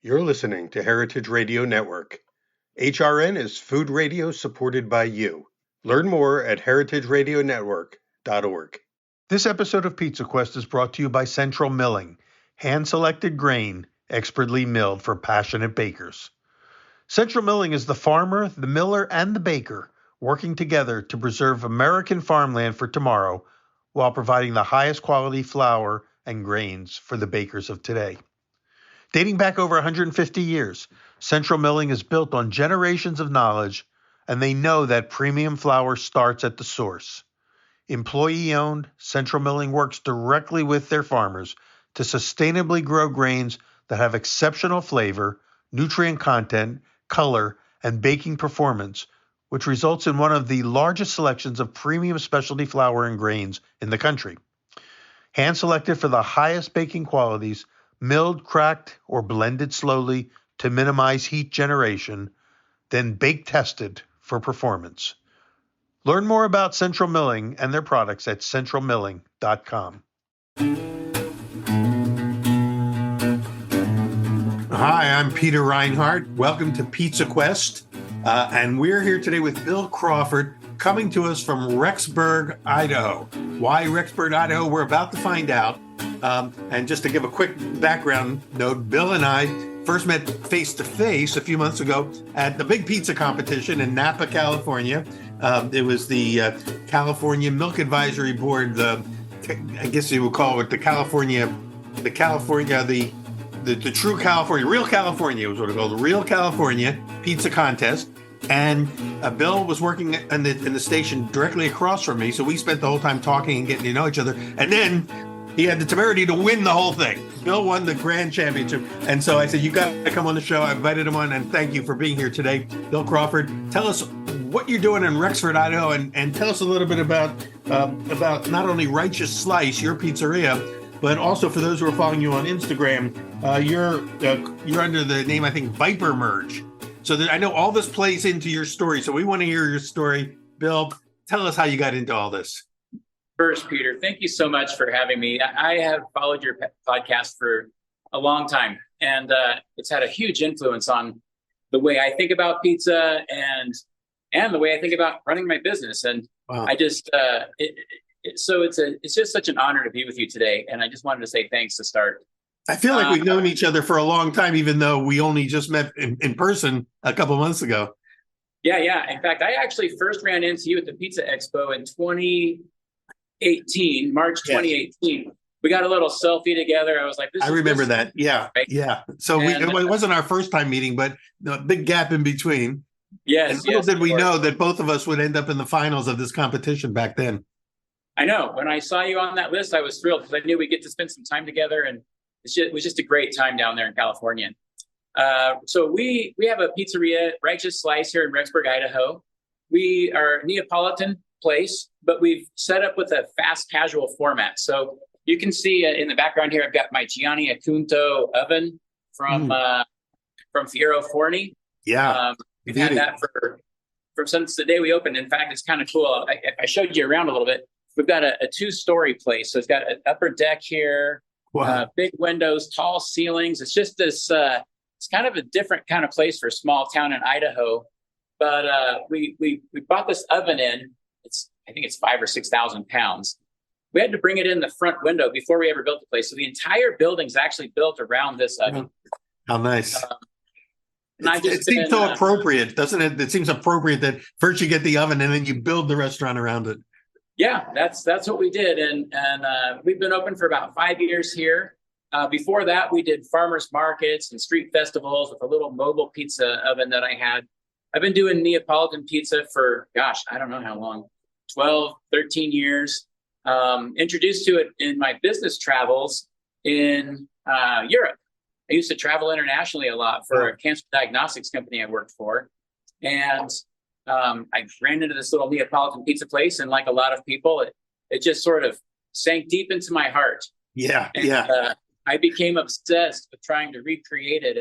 You're listening to Heritage Radio Network. HRN is food radio supported by you. Learn more at heritageradionetwork.org. This episode of Pizza Quest is brought to you by Central Milling, hand-selected grain, expertly milled for passionate bakers. Central Milling is the farmer, the miller, and the baker working together to preserve American farmland for tomorrow while providing the highest quality flour and grains for the bakers of today. Dating back over 150 years, Central Milling is built on generations of knowledge, and they know that premium flour starts at the source. Employee-owned, Central Milling works directly with their farmers to sustainably grow grains that have exceptional flavor, nutrient content, color, and baking performance, which results in one of the largest selections of premium specialty flour and grains in the country. Hand-selected for the highest baking qualities, milled, cracked, or blended slowly to minimize heat generation, then bake-tested for performance. Learn more about Central Milling and their products at centralmilling.com. Hi, I'm Peter Reinhardt. Welcome to Pizza Quest. And we're here today with Bill Crawford, coming to us from Rexburg, Idaho. Why Rexburg, Idaho? We're about to find out. And just to give a quick background note, Bill and I first met face-to-face a few months ago at the big pizza competition in Napa, California. It was the California Milk Advisory Board, I guess you would call it the true California, Real California was what it called, the Real California Pizza Contest. And Bill was working in the station directly across from me, so we spent the whole time talking and getting to know each other. And then he had the temerity to win the whole thing. Bill won the grand championship. And so I said, you got to come on the show. I invited him on, and thank you for being here today. Bill Crawford, tell us what you're doing in Rexford, Idaho, and tell us a little bit about not only Righteous Slice, your pizzeria, but also for those who are following you on Instagram, you're under the name, I think, Viper Merge. So I know all this plays into your story. So we want to hear your story. Bill, tell us how you got into all this. First, Peter, thank you so much for having me. I have followed your podcast for a long time, and it's had a huge influence on the way I think about pizza and the way I think about running my business. And wow. I just it's just such an honor to be with you today. And I just wanted to say thanks to start. I feel like we've known each other for a long time, even though we only just met in person a couple months ago. Yeah. In fact, I actually first ran into you at the Pizza Expo in 2018, March 2018. We got a little selfie together. I was like, I remember that. Yeah. Right? Yeah. So it wasn't our first time meeting, but a big gap in between. Yes. And little did we know that both of us would end up in the finals of this competition back then. I know. When I saw you on that list, I was thrilled because I knew we'd get to spend some time together, and it was just a great time down there in California. So we have a pizzeria, Righteous Slice, here in Rexburg, Idaho. We are a Neapolitan place, but we've set up with a fast casual format. So you can see in the background here, I've got my Gianni Acunto oven from Fiero Forni. Yeah, we've had that since the day we opened. In fact, it's kind of cool. I showed you around a little bit. We've got a two-story place. So it's got an upper deck here, wow. Big windows, tall ceilings. It's just this, it's kind of a different kind of place for a small town in Idaho. But we bought this oven in. I think it's 5,000 or 6,000 pounds. We had to bring it in the front window before we ever built the place. So the entire building's actually built around this oven. How nice. It seems so appropriate, doesn't it? It seems appropriate that first you get the oven and then you build the restaurant around it. Yeah, that's what we did. And we've been open for about 5 years here. Before that, we did farmers markets and street festivals with a little mobile pizza oven that I had. I've been doing Neapolitan pizza for, gosh, I don't know how long, 12, 13 years. Introduced to it in my business travels in Europe. I used to travel internationally a lot for a cancer diagnostics company I worked for. And I ran into this little Neapolitan pizza place, and like a lot of people, it just sort of sank deep into my heart. Yeah, I became obsessed with trying to recreate it,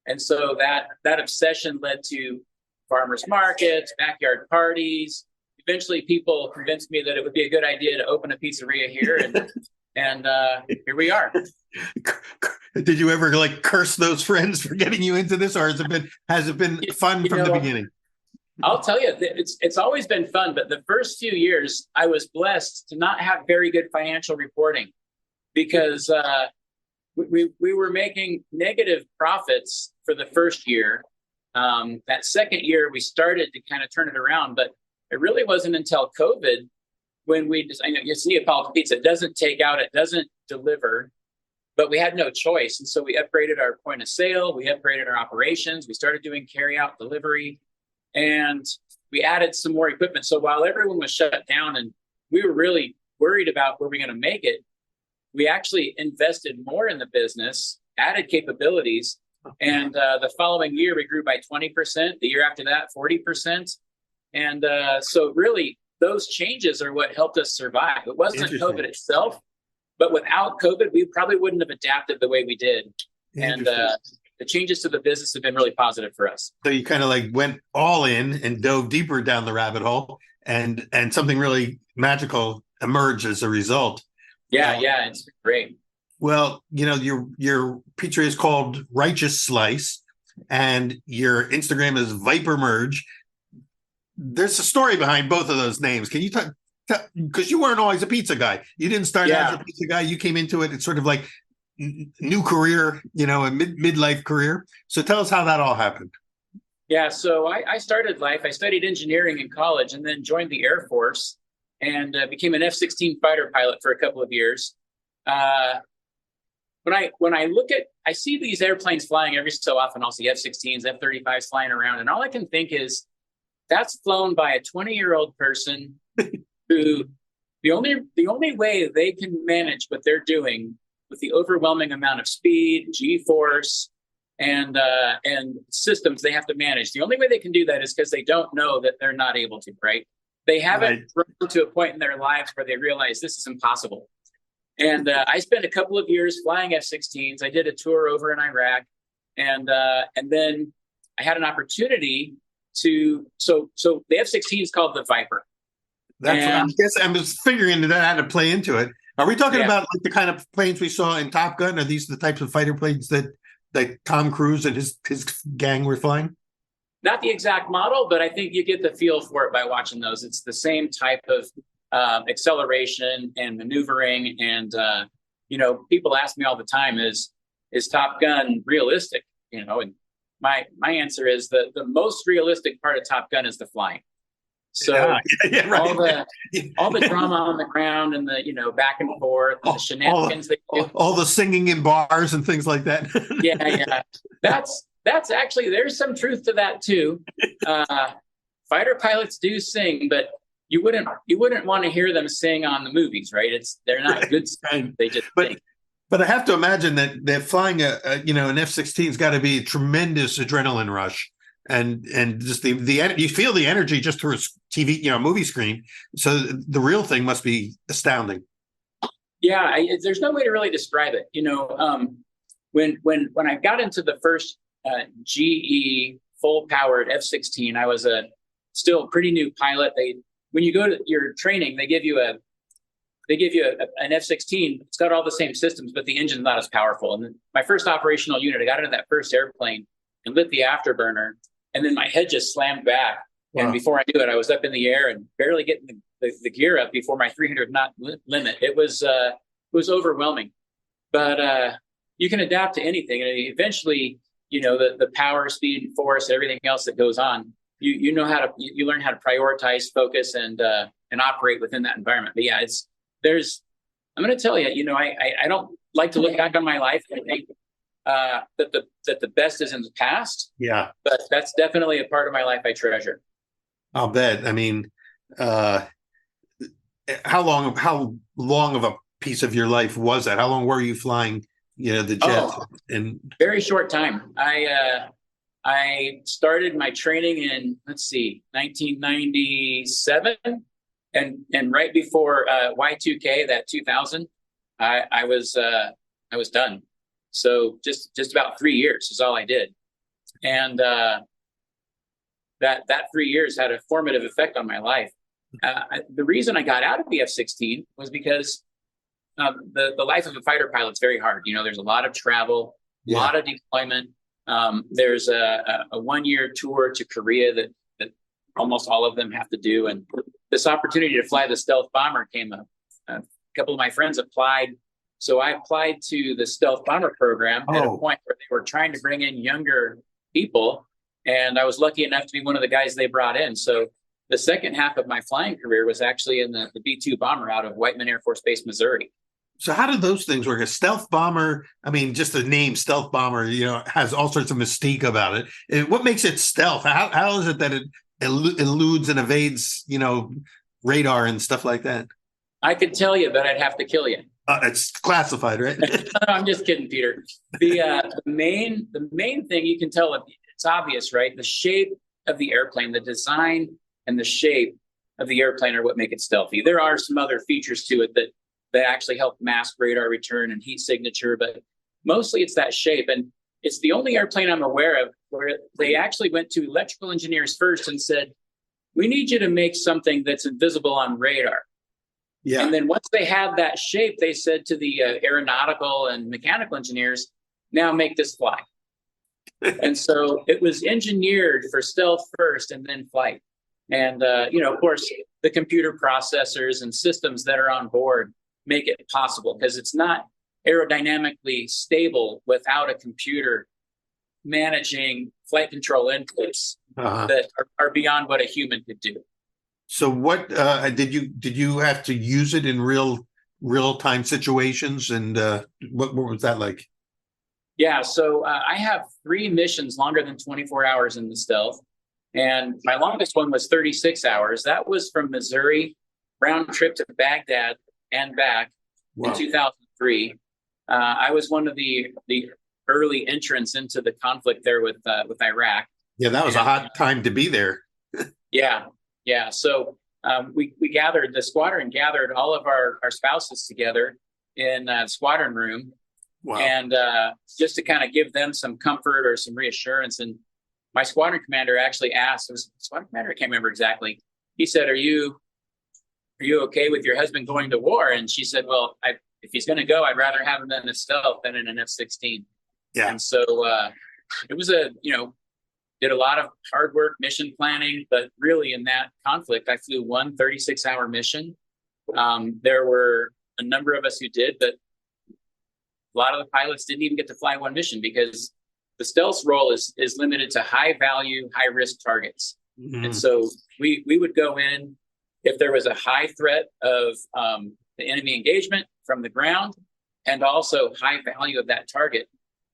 and so that obsession led to farmers markets, backyard parties. Eventually, people convinced me that it would be a good idea to open a pizzeria here, and and here we are. Did you ever like curse those friends for getting you into this, or has it been fun from the beginning? I'll tell you, it's always been fun, but the first few years I was blessed to not have very good financial reporting because we were making negative profits for the first year. That second year we started to kind of turn it around, but it really wasn't until COVID when I know you see Neapolitan pizza, it doesn't take out, it doesn't deliver, but we had no choice. And so we upgraded our point of sale, we upgraded our operations, we started doing carry out delivery, and we added some more equipment. So while everyone was shut down and we were really worried about were we going to make it, we actually invested more in the business, added capabilities. And the following year, we grew by 20%. The year after that, 40%. And so really, those changes are what helped us survive. It wasn't COVID itself, but without COVID, we probably wouldn't have adapted the way we did. And the changes to the business have been really positive for us. So you kind of like went all in and dove deeper down the rabbit hole, and something really magical emerged as a result. Yeah, it's great. Well, your pizzeria is called Righteous Slice, and your Instagram is Viper Merge. There's a story behind both of those names. Can you talk? Because you weren't always a pizza guy. You didn't start out as a pizza guy. You came into it. It's sort of like new career, a midlife career. So tell us how that all happened. Yeah, so I started life. I studied engineering in college and then joined the Air Force and became an F-16 fighter pilot for a couple of years. When I I see these airplanes flying every so often. I'll see F-16s, F-35s flying around, and all I can think is that's flown by a 20-year-old person who the only way they can manage what they're doing with the overwhelming amount of speed, G-force, and systems they have to manage. The only way they can do that is because they don't know that they're not able to, right? They haven't grown to a point in their lives where they realize this is impossible. And I spent a couple of years flying F-16s. I did a tour over in Iraq, and then I had an opportunity to. So the F-16 is called the Viper. I guess I was figuring that had to play into it. Are we talking about like the kind of planes we saw in Top Gun? Are these the types of fighter planes that Tom Cruise and his gang were flying? Not the exact model, but I think you get the feel for it by watching those. It's the same type of acceleration and maneuvering. And, people ask me all the time, is Top Gun realistic? And my answer is the most realistic part of Top Gun is the flying. So right. all the drama on the ground and the back and forth, and the shenanigans all the singing in bars and things like that. yeah. That's actually, there's some truth to that too. Fighter pilots do sing, but you wouldn't want to hear them sing on the movies, right? They're not good singers. They just sing. But I have to imagine that flying an F-16 has got to be a tremendous adrenaline rush. And just the you feel the energy just through a TV, movie screen. So the real thing must be astounding. Yeah, there's no way to really describe it. When I got into the first GE full powered F-16, I was a still pretty new pilot. When you go to your training, they give you an F-16. It's got all the same systems, but the engine's not as powerful. And my first operational unit, I got into that first airplane and lit the afterburner. And then my head just slammed back. Wow. And before I knew it, I was up in the air and barely getting the gear up before my 300 knot limit. It was overwhelming, but you can adapt to anything. And eventually, the power, speed, force, everything else that goes on, you learn how to prioritize, focus, and operate within that environment. But yeah, I'm going to tell you, I don't like to look back on my life and think that the best is in the past. Yeah, but that's definitely a part of my life I treasure. I'll bet. I mean, how long of a piece of your life was that? How long were you flying? The jet? And very short time. I started my training in 1997, and right before Y2K, that 2000, I was done. So just about 3 years is all I did. And that 3 years had a formative effect on my life. The reason I got out of the F-16 was because the life of a fighter pilot is very hard. There's a lot of travel, a lot of deployment. There's a 1-year tour to Korea that almost all of them have to do. And this opportunity to fly the stealth bomber came up. A couple of my friends applied. So I applied to the stealth bomber program at a point where they were trying to bring in younger people. And I was lucky enough to be one of the guys they brought in. So the second half of my flying career was actually in the B-2 bomber out of Whiteman Air Force Base, Missouri. So how do those things work? A stealth bomber, I mean, just the name stealth bomber, has all sorts of mystique about it. What makes it stealth? How is it that it eludes and evades, radar and stuff like that? I could tell you, but I'd have to kill you. It's classified, right? No, I'm just kidding, Peter. The main thing you can tell, it's obvious, right? The shape of the airplane, the design and the shape of the airplane are what make it stealthy. There are some other features to it that actually help mask radar return and heat signature, but mostly it's that shape. And it's the only airplane I'm aware of where they actually went to electrical engineers first and said, we need you to make something that's invisible on radar. Yeah. And then once they had that shape, they said to the aeronautical and mechanical engineers, now make this fly. And so it was engineered for stealth first and then flight. And, of course, the computer processors and systems that are on board make it possible because it's not aerodynamically stable without a computer managing flight control inputs that are beyond what a human could do. So what did you have to use it in real time situations, and what was that like? Yeah, so I have 3 missions longer than 24 hours in the stealth, and my longest one was 36 hours. That was from Missouri, round trip to Baghdad and back in 2003. I was one of the early entrants into the conflict there with Iraq. Yeah, that was a hot time to be there. Yeah. So we gathered, the squadron gathered all of our spouses together in the squadron room. Wow. And just to kind of give them some comfort or some reassurance. And my squadron commander actually asked, it was squadron commander, I can't remember exactly. He said, are you okay with your husband going to war? And she said, well, if he's going to go, I'd rather have him in a stealth than in an F-16. Yeah. And so it was did a lot of hard work, mission planning, but really in that conflict, I flew one 36-hour mission. There were a number of us who did, but a lot of the pilots didn't even get to fly one mission because the stealth role is limited to high value, high risk targets. Mm-hmm. And so we would go in if there was a high threat of the enemy engagement from the ground and also high value of that target.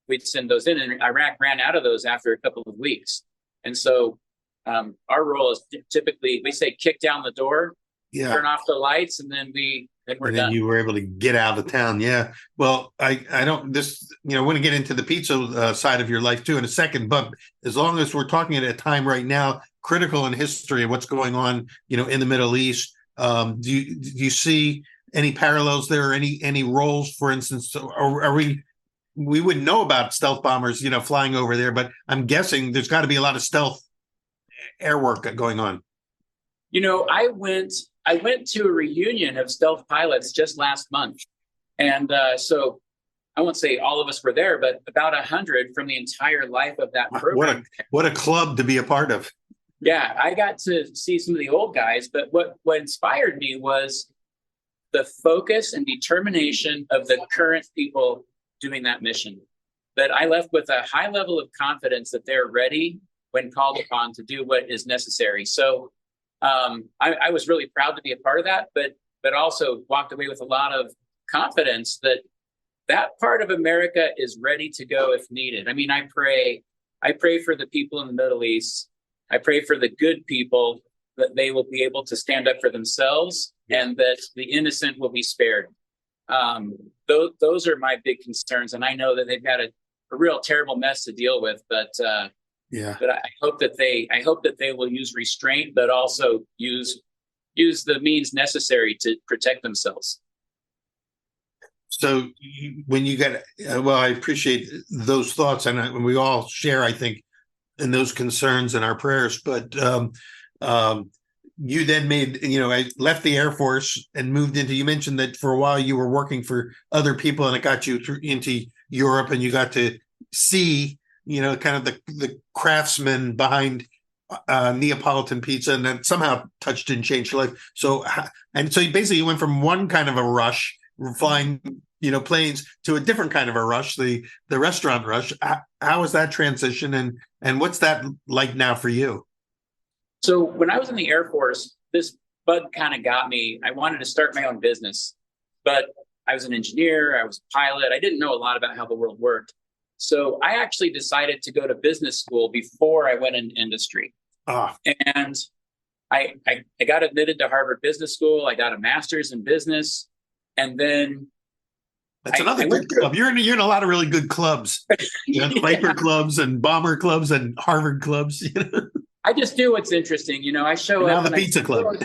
We'd send those in, and Iraq ran out of those after a couple of weeks. And so our role is typically, we say, kick down the door, turn off the lights, and then we're done. You were able to get out of town. Yeah. Well, I don't, want to get into the pizza side of your life too in a second, but as long as we're talking at a time right now, critical in history of what's going on, in the Middle East, do you see any parallels there, or any roles, for instance, or are we wouldn't know about stealth bombers, flying over there, but I'm guessing there's got to be a lot of stealth air work going on. I went to a reunion of stealth pilots just last month. And so I won't say all of us were there, but about 100 from the entire life of that program. What a club to be a part of. Yeah, I got to see some of the old guys, but what inspired me was the focus and determination of the current people doing that mission, that I left with a high level of confidence that they're ready when called upon to do what is necessary. So I was really proud to be a part of that, but also walked away with a lot of confidence that part of America is ready to go if needed. I mean, I pray for the people in the Middle East. I pray for the good people that they will be able to stand up for themselves and that the innocent will be spared. Those are my big concerns, and I know that they've got a real terrible mess to deal with. But I hope that they will use restraint, but also use the means necessary to protect themselves. So when you get, I appreciate those thoughts, and we all share, I think, in those concerns and our prayers. But you then made, I left the Air Force and moved into, you mentioned that for a while you were working for other people and it got you into Europe and you got to see, kind of the craftsmen behind Neapolitan pizza, and that somehow touched and changed your life. So, and so you basically went from one kind of a rush, flying, planes, to a different kind of a rush, the restaurant rush. How was that transition, and what's that like now for you? So when I was in the Air Force, this bug kind of got me. I wanted to start my own business, but I was an engineer, I was a pilot. I didn't know a lot about how the world worked. So I actually decided to go to business school before I went in industry. And I got admitted to Harvard Business School. I got a master's in business. And then that's another good club. You're in a lot of really good clubs. Biker clubs and bomber clubs and Harvard clubs. I just do what's interesting. I show now up. The pizza club.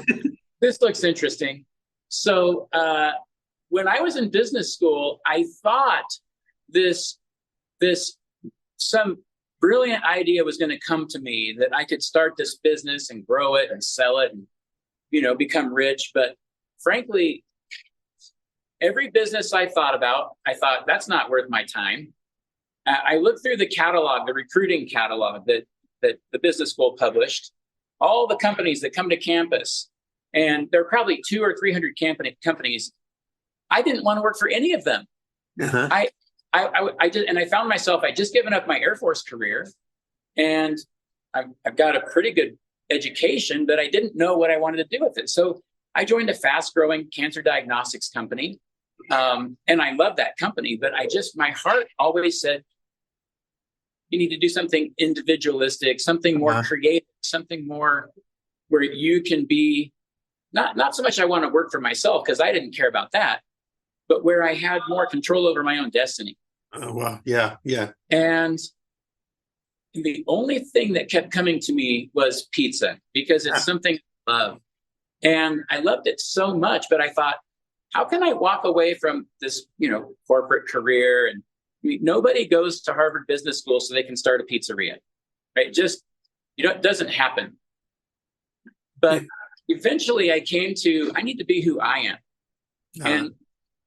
This looks interesting. So when I was in business school, I thought some brilliant idea was going to come to me that I could start this business and grow it and sell it and, become rich. But frankly, every business I thought about, I thought that's not worth my time. I looked through the catalog, the recruiting catalog that the business school published, all the companies that come to campus, and there are probably 200 or 300 companies. I didn't want to work for any of them. Uh-huh. I found myself, I'd just given up my Air Force career, and I've got a pretty good education, but I didn't know what I wanted to do with it. So I joined a fast-growing cancer diagnostics company, and I love that company. But my heart always said, you need to do something individualistic, something more creative, something more where you can be not so much I want to work for myself because I didn't care about that, but where I had more control over my own destiny. Oh, wow. Yeah. And the only thing that kept coming to me was pizza because it's something I love. And I loved it so much, but I thought, how can I walk away from this, corporate career? And nobody goes to Harvard Business School so they can start a pizzeria, right? Just, it doesn't happen. But eventually I came to, I need to be who I am. And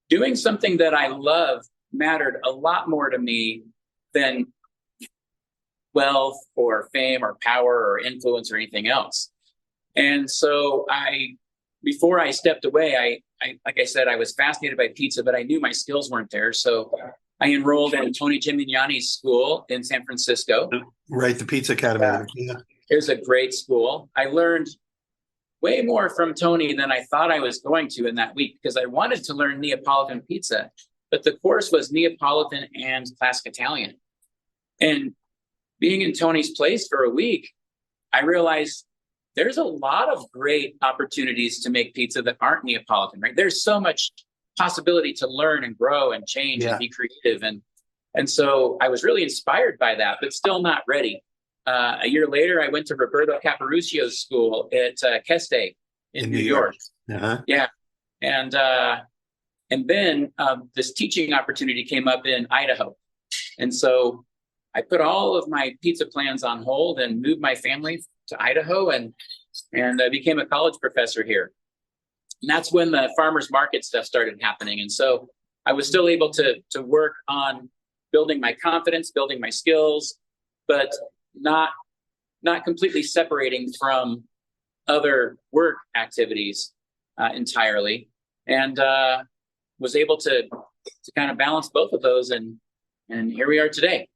doing something that I love mattered a lot more to me than wealth or fame or power or influence or anything else. And so before I stepped away, I like I said, I was fascinated by pizza, but I knew my skills weren't there. So I enrolled in Tony Gimignani's school in San Francisco. Right, the Pizza Academy. Yeah. It was a great school. I learned way more from Tony than I thought I was going to in that week because I wanted to learn Neapolitan pizza, but the course was Neapolitan and classic Italian. And being in Tony's place for a week, I realized there's a lot of great opportunities to make pizza that aren't Neapolitan, right? There's so much possibility to learn and grow and change and be creative. And so I was really inspired by that, but still not ready. A year later, I went to Roberto Caporuscio's school at Keste in New York. Uh-huh. Yeah. And then this teaching opportunity came up in Idaho. And so I put all of my pizza plans on hold and moved my family to Idaho and I became a college professor here. And that's when the farmers market stuff started happening. And so I was still able to work on building my confidence, building my skills, but not completely separating from other work activities entirely. And was able to kind of balance both of those. And here we are today.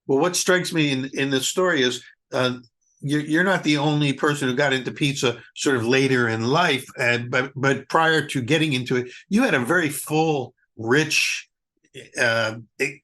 Well, what strikes me in this story is you're not the only person who got into pizza sort of later in life, but prior to getting into it, you had a very full, rich,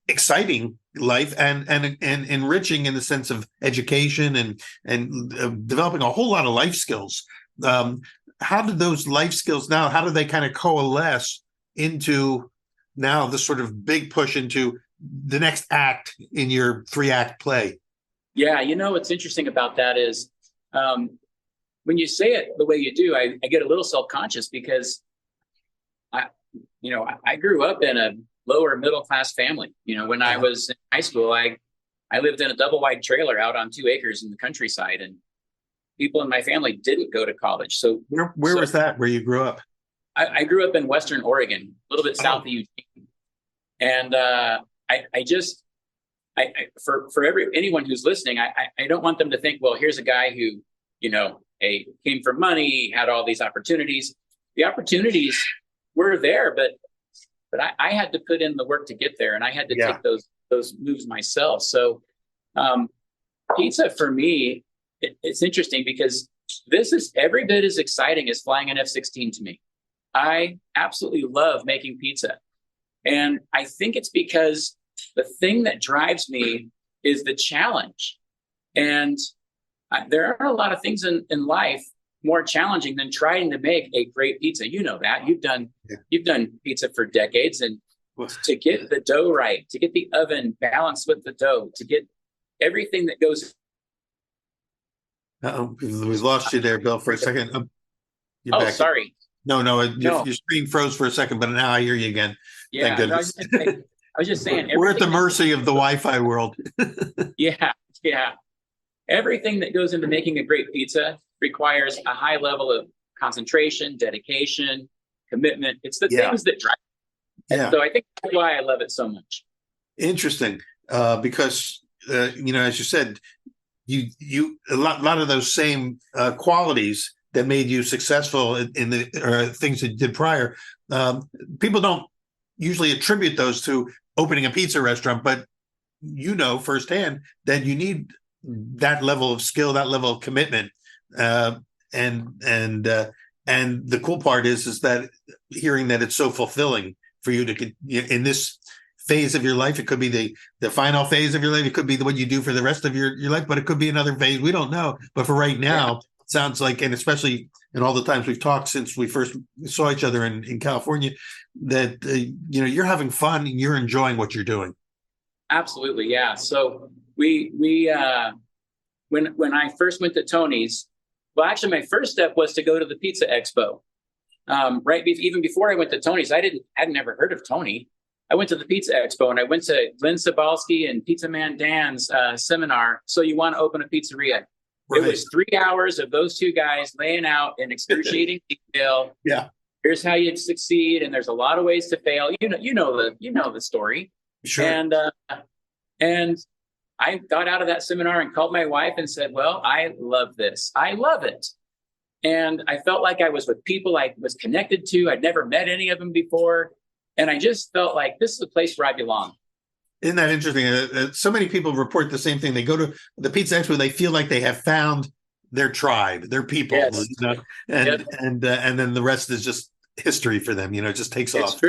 exciting life and enriching in the sense of education and developing a whole lot of life skills. How did those life skills now? How do they kind of coalesce into now the sort of big push into the next act in your 3-act play? Yeah, what's interesting about that is when you say it the way you do, I get a little self-conscious because I grew up in a lower middle class family. When I was in high school, I lived in a double wide trailer out on 2 acres in the countryside, people in my family didn't go to college. So Where was that, where you grew up? I grew up in Western Oregon, a little bit south of Eugene. And for anyone who's listening, I don't want them to think, well, here's a guy who, came from money, had all these opportunities. The opportunities were there, but I had to put in the work to get there, and I had to take those moves myself. So pizza for me, it's interesting because this is every bit as exciting as flying an F-16 to me. I absolutely love making pizza. And I think it's because the thing that drives me is the challenge. And there are a lot of things in life more challenging than trying to make a great pizza. You know that. You've done pizza for decades, and to get the dough right, to get the oven balanced with the dough, to get everything that goes. We lost you there, Bill, for a second. You're back. Sorry. No, your screen froze for a second, but now I hear you again. Yeah, thank goodness. I was just saying. We're at the mercy of the Wi-Fi world. Yeah. Everything that goes into making a great pizza requires a high level of concentration, dedication, commitment. It's the things that drive. And so I think that's why I love it so much. Interesting, because as you said, you a lot of those same qualities that made you successful in the things that you did prior. People don't usually attribute those to opening a pizza restaurant, but firsthand that you need that level of skill, that level of commitment, and the cool part is that hearing that it's so fulfilling for you to in this phase of your life. It could be the final phase of your life. It could be what you do for the rest of your life, but it could be another phase. We don't know. But for right now, it sounds like, and especially in all the times we've talked since we first saw each other in California, that you're having fun and you're enjoying what you're doing. Absolutely, yeah. So we when I first went to Tony's, well, actually, my first step was to go to the Pizza Expo. Even before I went to Tony's, I'd never heard of Tony. I went to the Pizza Expo and I went to Glenn Sabalski and Pizza Man Dan's seminar. So you want to open a pizzeria? Right. It was 3 hours of those two guys laying out in excruciating detail. Yeah. Here's how you'd succeed, and there's a lot of ways to fail. You know the story. Sure. And I got out of that seminar and called my wife and said, well, I love this. I love it. And I felt like I was with people I was connected to. I'd never met any of them before. And I just felt like this is a place where I belong. Isn't that interesting? So many people report the same thing. They go to the Pizza Expo, they feel like they have found their tribe, their people, yes. And then the rest is just history for them. It just takes off.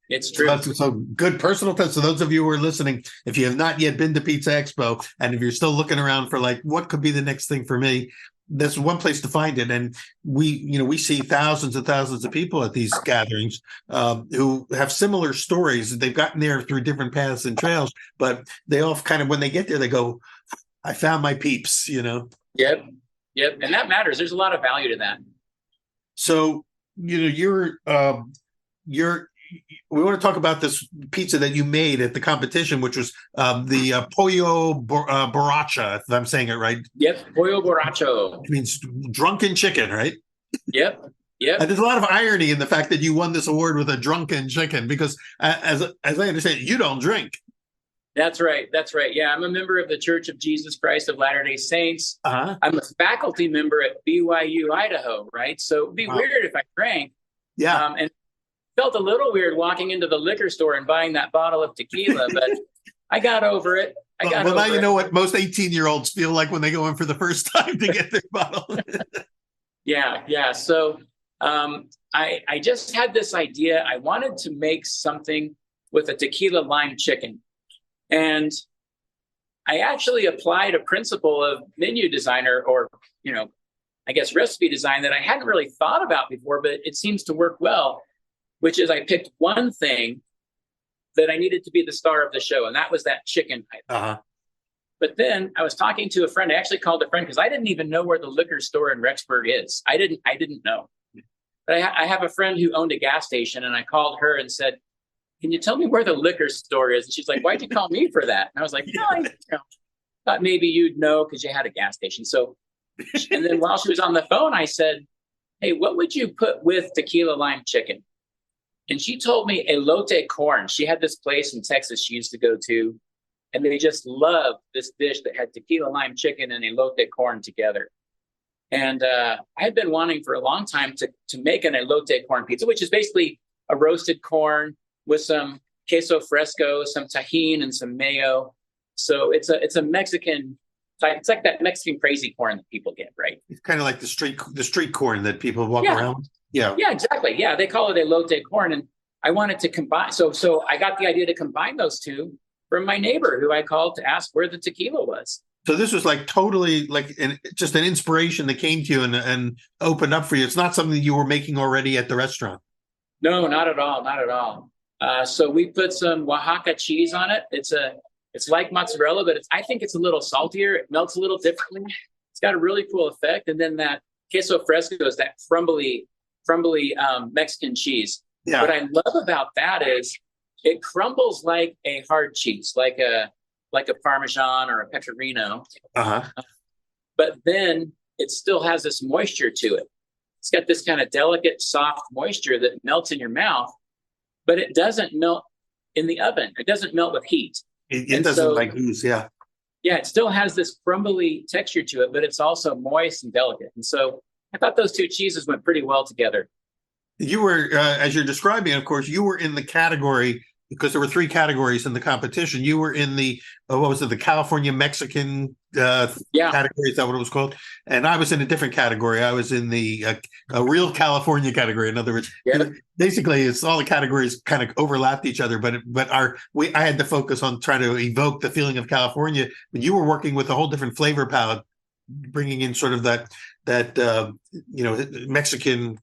It's true. So good personal test. So those of you who are listening, if you have not yet been to Pizza Expo, and if you're still looking around for what could be the next thing for me, there's one place to find it. And we see thousands and thousands of people at these gatherings who have similar stories. They've gotten there through different paths and trails, but they all kind of, when they get there, they go, I found my peeps, Yep. And that matters. There's a lot of value to that. So, we want to talk about this pizza that you made at the competition, which was the pollo borracha, if I'm saying it right. Yep, pollo borracho. It means drunken chicken, right? Yep. And there's a lot of irony in the fact that you won this award with a drunken chicken, because as I understand it, you don't drink. That's right. Yeah, I'm a member of the Church of Jesus Christ of Latter-day Saints. Uh-huh. I'm a faculty member at BYU, Idaho, right? So it'd be weird if I drank. Yeah. And felt a little weird walking into the liquor store and buying that bottle of tequila, but I got over it. Now you know what most 18-year-olds feel like when they go in for the first time to get their bottle. Yeah. So I just had this idea. I wanted to make something with a tequila lime chicken. And I actually applied a principle of menu designer, or, I guess recipe design, that I hadn't really thought about before, but it seems to work well, which is I picked one thing that I needed to be the star of the show, and that was that chicken item. Uh-huh. But then I was talking to a friend. I actually called a friend because I didn't even know where the liquor store in Rexburg is. I didn't know. But I have a friend who owned a gas station, and I called her and said, can you tell me where the liquor store is? And she's like, why'd you call me for that? And I was like, I thought maybe you'd know because you had a gas station. So And then while she was on the phone, I said, "Hey, what would you put with tequila lime chicken?" And she told me elote corn. She had this place in Texas she used to go to, and they just loved this dish that had tequila lime chicken and elote corn together. And I had been wanting for a long time to make an elote corn pizza, which is basically a roasted corn with some queso fresco, some tahini, and some mayo. So it's a Mexican type. It's like that Mexican crazy corn that people get, right? It's kind of like the street corn that people walk around with. Yeah. Yeah, exactly. Yeah, they call it elote corn, and I wanted to combine. So I got the idea to combine those two from my neighbor, who I called to ask where the tequila was. So this was like totally like just an inspiration that came to you and opened up for you. It's not something you were making already at the restaurant. No, not at all, not at all. So we put some Oaxaca cheese on it. It's like mozzarella, but I think it's a little saltier. It melts a little differently. It's got a really cool effect. And then that queso fresco is that crumbly Mexican cheese. Yeah. What I love about that is it crumbles like a hard cheese, like a Parmesan or a Pecorino. Uh-huh. But then it still has this moisture to it. It's got this kind of delicate, soft moisture that melts in your mouth, but it doesn't melt in the oven. It doesn't melt with heat. It doesn't like ooze, yeah. Yeah, it still has this crumbly texture to it, but it's also moist and delicate. And so I thought those two cheeses went pretty well together. You were, as you're describing, of course, you were in the category, because there were 3 categories in the competition. You were in the, what was it, the California Mexican category, is that what it was called? And I was in a different category. I was in the a real California category. In other words, basically, it's all the categories kind of overlapped each other, but I had to focus on trying to evoke the feeling of California. But you were working with a whole different flavor palette, bringing in sort of that Mexican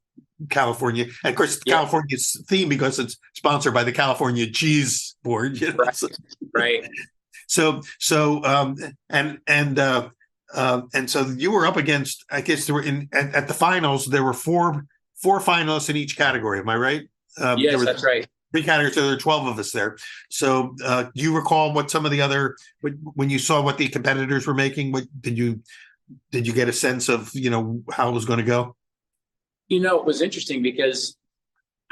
California, and of course California's theme because it's sponsored by the California Cheese Board. Right. So you were up against, I guess there were at the finals there were four finalists in each category. Am I right? Yes, that's right. 3 categories, so there were 12 of us there. So do you recall what some of the other, when you saw what the competitors were making, what did you get a sense of how it was going to go? It was interesting because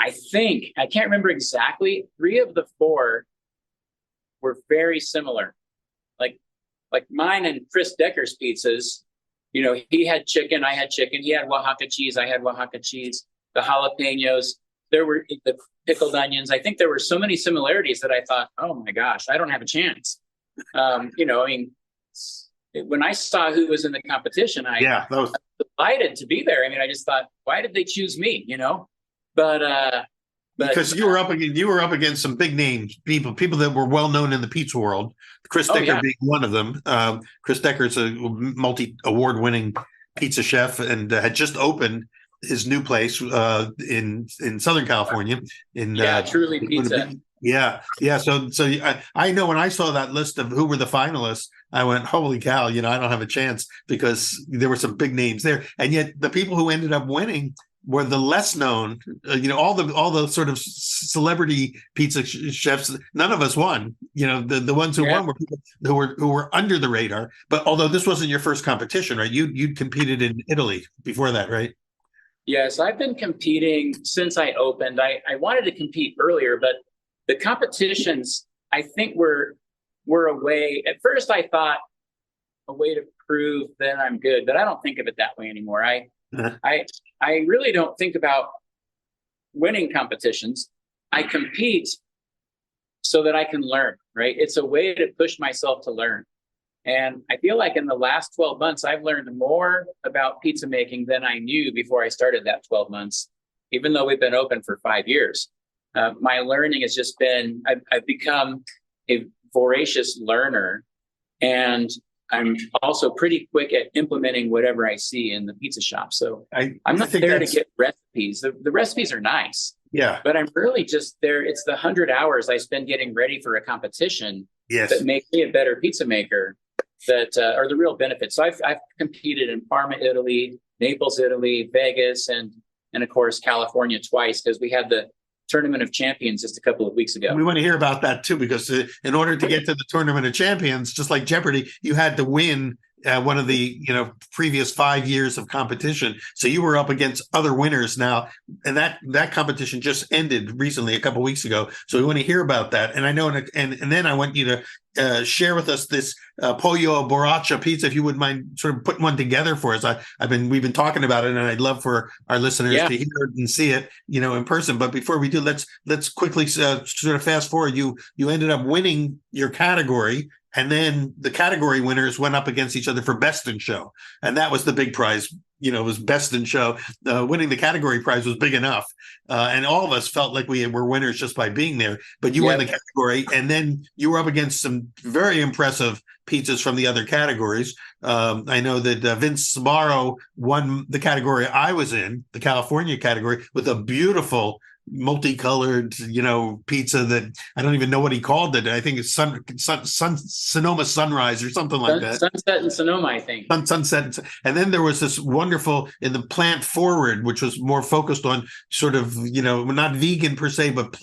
I can't remember exactly, 3 of the 4 were very similar. Like mine and Chris Decker's pizzas, he had chicken, I had chicken. He had Oaxaca cheese, I had Oaxaca cheese. The jalapenos, there were the pickled onions. I think there were so many similarities that I thought, oh my gosh, I don't have a chance. When I saw who was in the competition, I was delighted to be there. I just thought, why did they choose me? But because you were up against some big names, people that were well known in the pizza world. Chris Decker being one of them. Chris Decker's a multi-award winning pizza chef and had just opened his new place in Southern California. Truly Pizza. Yeah. So I know when I saw that list of who were the finalists, I went, holy cow, I don't have a chance, because there were some big names there. And yet the people who ended up winning were the less known, all the sort of celebrity pizza chefs. None of us won. The ones who won were people who were under the radar. But although this wasn't your first competition, right? You'd competed in Italy before that, right? Yes, I've been competing since I opened. I wanted to compete earlier, but the competitions, I think, were a way. At first, I thought a way to prove that I'm good, but I don't think of it that way anymore. I really don't think about winning competitions. I compete so that I can learn, right? It's a way to push myself to learn. And I feel like in the last 12 months, I've learned more about pizza making than I knew before I started that 12 months, even though we've been open for 5 years. My learning has just been, I've become a voracious learner, and I'm also pretty quick at implementing whatever I see in the pizza shop. So I'm not there to get recipes. The recipes are nice. Yeah. But I'm really just there. It's the 100 hours I spend getting ready for a competition that make me a better pizza maker that are the real benefits. So I've competed in Parma, Italy, Naples, Italy, Vegas, and of course, California twice, because we had the Tournament of Champions just a couple of weeks ago. We want to hear about that too, because in order to get to the Tournament of Champions, just like Jeopardy, you had to win one of the previous 5 years of competition. So you were up against other winners now, and that competition just ended recently, a couple of weeks ago. So we want to hear about that. And I know, and then I want you to share with us this pollo borracha pizza, if you wouldn't mind sort of putting one together for us. We've been talking about it, and I'd love for our listeners to hear it and see it, in person. But before we do, let's quickly sort of fast forward. You ended up winning your category. And then the category winners went up against each other for Best in Show. And that was the big prize. It was Best in Show. Winning the category prize was big enough. And all of us felt like we were winners just by being there. But you won the category. And then you were up against some very impressive pizzas from the other categories. I know that Vince Sbarro won the category I was in, the California category, with a beautiful multicolored, pizza that I don't even know what he called it. I think it's Sonoma Sunrise or something like that. Sunset in Sonoma, I think. Sunset. And then there was this wonderful in the Plant Forward, which was more focused on sort of, not vegan per se, but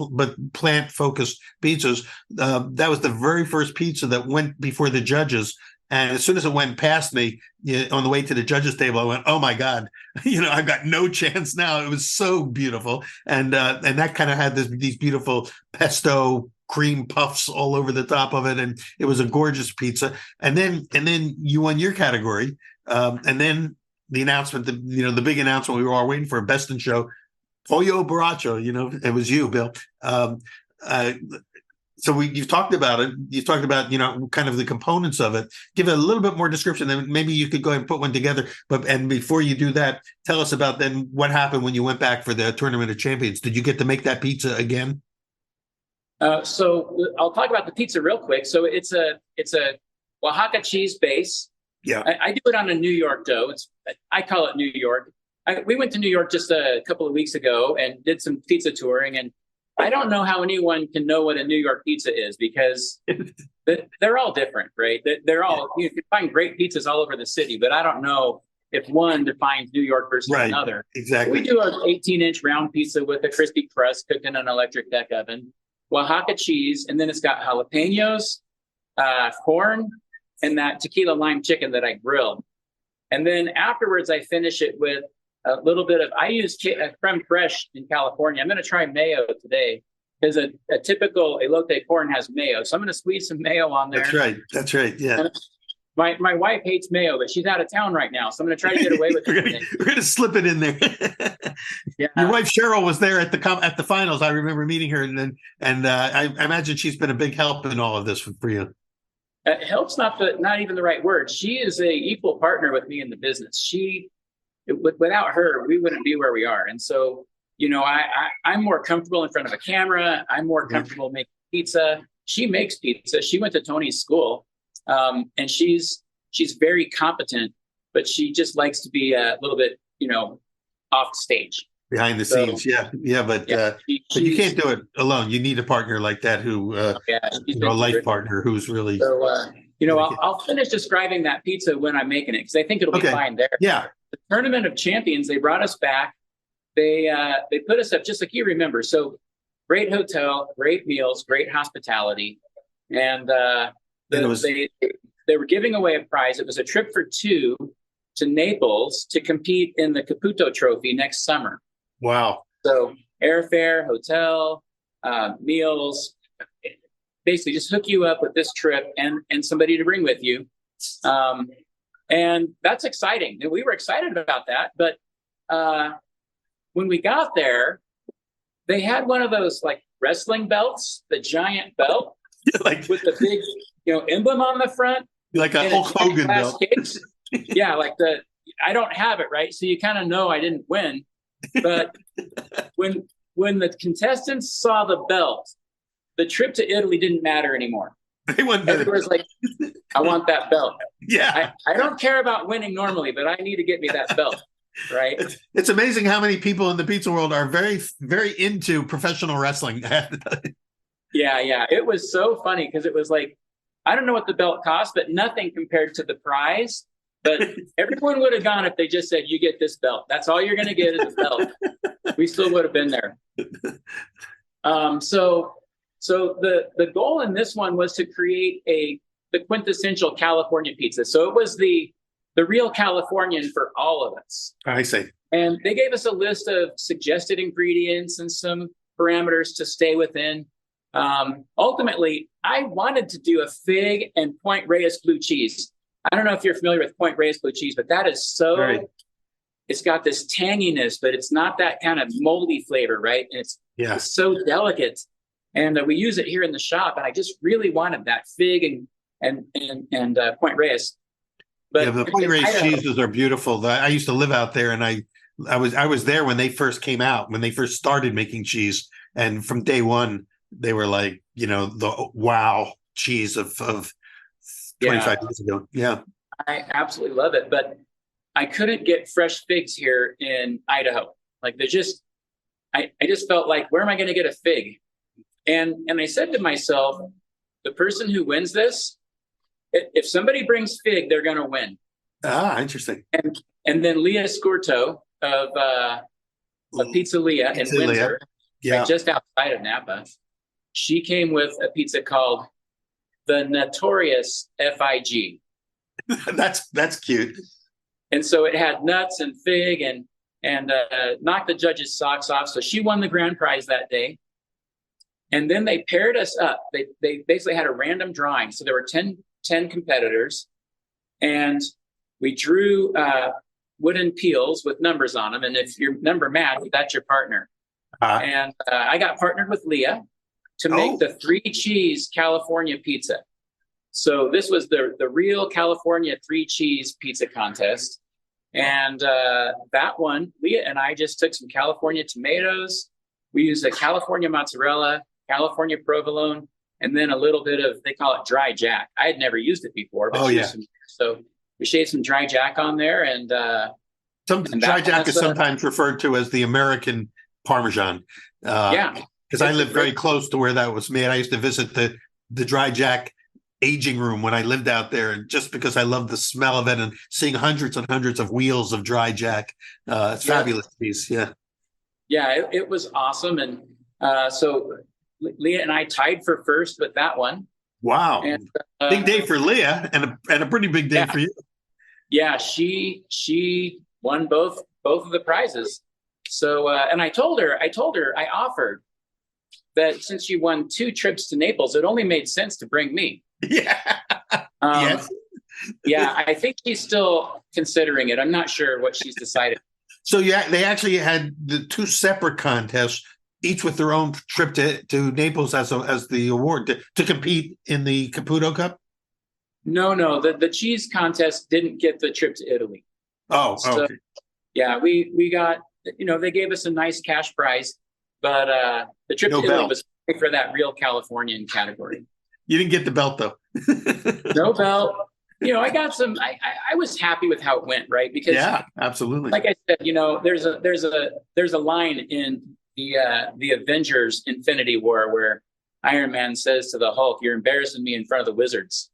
plant focused pizzas. That was the very first pizza that went before the judges. And as soon as it went past me on the way to the judges' table, I went, "Oh my God, I've got no chance now." It was so beautiful, and that kind of had these beautiful pesto cream puffs all over the top of it, and it was a gorgeous pizza. And then you won your category, and then the announcement, the big announcement we were all waiting for, Best in Show, pollo borracho. It was you, Bill. So you've talked about it. You've talked about, kind of the components of it. Give it a little bit more description. Then maybe you could go ahead and put one together. And before you do that, tell us about then what happened when you went back for the Tournament of Champions. Did you get to make that pizza again? So I'll talk about the pizza real quick. So it's a Oaxaca cheese base. Yeah. I do it on a New York dough. I call it New York. We went to New York just a couple of weeks ago and did some pizza touring, and I don't know how anyone can know what a New York pizza is, because they're all different, right? They're all, you can find great pizzas all over the city, but I don't know if one defines New York versus another. Exactly. We do an 18-inch round pizza with a crispy crust cooked in an electric deck oven, Oaxaca cheese, and then it's got jalapenos, corn, and that tequila lime chicken that I grilled. And then afterwards, I finish it with a little bit of, I use creme fraiche in California. I'm going to try mayo today, because a typical elote corn has mayo. So I'm going to squeeze some mayo on there. That's right. Yeah. And my wife hates mayo, but she's out of town right now. So I'm going to try to get away with it. We're going to slip it in there. Yeah. Your wife Cheryl was there at the finals. I remember meeting her, and I imagine she's been a big help in all of this for you. Help's not even the right word. She is a equal partner with me in the business. Without her, we wouldn't be where we are. And so, I'm more comfortable in front of a camera. I'm more comfortable making pizza. She makes pizza. She went to Tony's school, and she's very competent, but she just likes to be a little bit, off stage. Behind the scenes. Yeah. But you can't do it alone. You need a partner like that who, a life partner who's really. So, I'll finish describing that pizza when I'm making it, because I think it'll be fine there. Yeah. The Tournament of Champions, they brought us back. They put us up just like you remember. So great hotel, great meals, great hospitality. And they were giving away a prize. It was a trip for two to Naples to compete in the Caputo Trophy next summer. Wow. So airfare, hotel, meals, basically just hook you up with this trip and somebody to bring with you. And that's exciting. And we were excited about that. But when we got there, they had one of those like wrestling belts, the giant belt, with the big, emblem on the front. Like a Hulk Hogan belt. Yeah, I don't have it, right? So you kind of know I didn't win. But when the contestants saw the belt, the trip to Italy didn't matter anymore. Everyone was like, I want that belt. Yeah. I don't care about winning normally, but I need to get me that belt. Right. It's amazing how many people in the pizza world are very, very into professional wrestling. Yeah. It was so funny, because it was like, I don't know what the belt cost, but nothing compared to the prize. But everyone would have gone if they just said, you get this belt. That's all you're going to get is a belt. We still would have been there. So the goal in this one was to create a the quintessential California pizza. So it was the real Californian for all of us. I see. And they gave us a list of suggested ingredients and some parameters to stay within. Ultimately, I wanted to do a fig and Point Reyes blue cheese. I don't know if you're familiar with Point Reyes blue cheese, but that is so, right. It's got this tanginess, but it's not that kind of moldy flavor, right? And it's so delicate. And we use it here in the shop. And I just really wanted that fig and Point Reyes. But the Point Reyes cheeses are beautiful. I used to live out there, and I was there when they first came out, when they first started making cheese. And from day one, they were like, the wow cheese of 25 years ago. Yeah. I absolutely love it. But I couldn't get fresh figs here in Idaho. Like I just felt like, where am I going to get a fig? And I said to myself, the person who wins this, if somebody brings fig, they're going to win. Ah, interesting. And then Leah Scurto of Pizza Leah in Windsor, right just outside of Napa, she came with a pizza called the Notorious FIG. That's cute. And so it had nuts and fig and knocked the judges' socks off. So she won the grand prize that day. And then they paired us up. They basically had a random drawing. So there were 10 competitors, and we drew wooden peels with numbers on them. And if your number matched, that's your partner. And I got partnered with Leah to make the 3-cheese California pizza. So this was the real California 3-cheese pizza contest. And that one, Leah and I just took some California tomatoes. We used a California mozzarella, California provolone, and then a little bit of, they call it dry jack. I had never used it before. But so we shaved some dry jack on there. And dry jack is sometimes referred to as the American Parmesan. Because I lived very close to where that was made. I used to visit the dry jack aging room when I lived out there, and just because I loved the smell of it and seeing hundreds and hundreds of wheels of dry jack. It's fabulous piece. It was awesome. And so Leah and I tied for first with that one. Wow. And, big day for Leah and a pretty big day for you. Yeah, she won both of the prizes. So and I offered that since she won 2 trips to Naples, it only made sense to bring me. Yeah. Yes. Yeah, I think she's still considering it. I'm not sure what she's decided. So they actually had the 2 separate contests, each with their own trip to Naples as the award to compete in the Caputo Cup? No. The cheese contest didn't get the trip to Italy. Okay. Yeah, we got, they gave us a nice cash prize, but the trip to Italy was for that real Californian category. You didn't get the belt though. No belt. I got some. I was happy with how it went, right? Because absolutely. Like I said, there's a line in the Avengers Infinity War where Iron Man says to the Hulk, "You're embarrassing me in front of the wizards."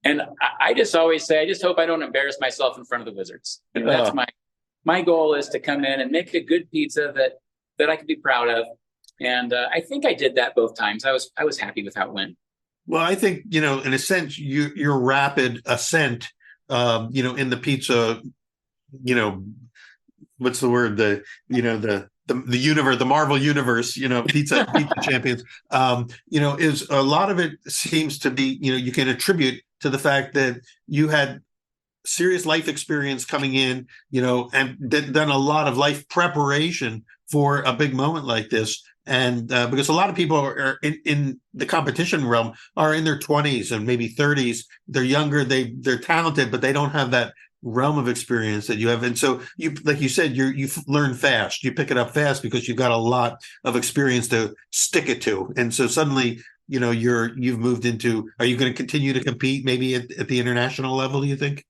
And I just always say, I just hope I don't embarrass myself in front of the wizards. That's my goal, is to come in and make a good pizza that I can be proud of. And I think I did that both times. I was happy with how it went. Well, I think, in a sense, your rapid ascent, in the pizza, what's the word? The universe, the Marvel universe, pizza champions, is a lot of it seems to be, you can attribute to the fact that you had serious life experience coming in, and done a lot of life preparation for a big moment like this. And because a lot of people are in the competition realm are in their 20s and maybe 30s. They're younger, they're talented, but they don't have that realm of experience that you have. And so you, like you said, you learn fast, you pick it up fast because you've got a lot of experience to stick it to. And so suddenly, you've moved into, are you going to continue to compete maybe at the international level, do you think?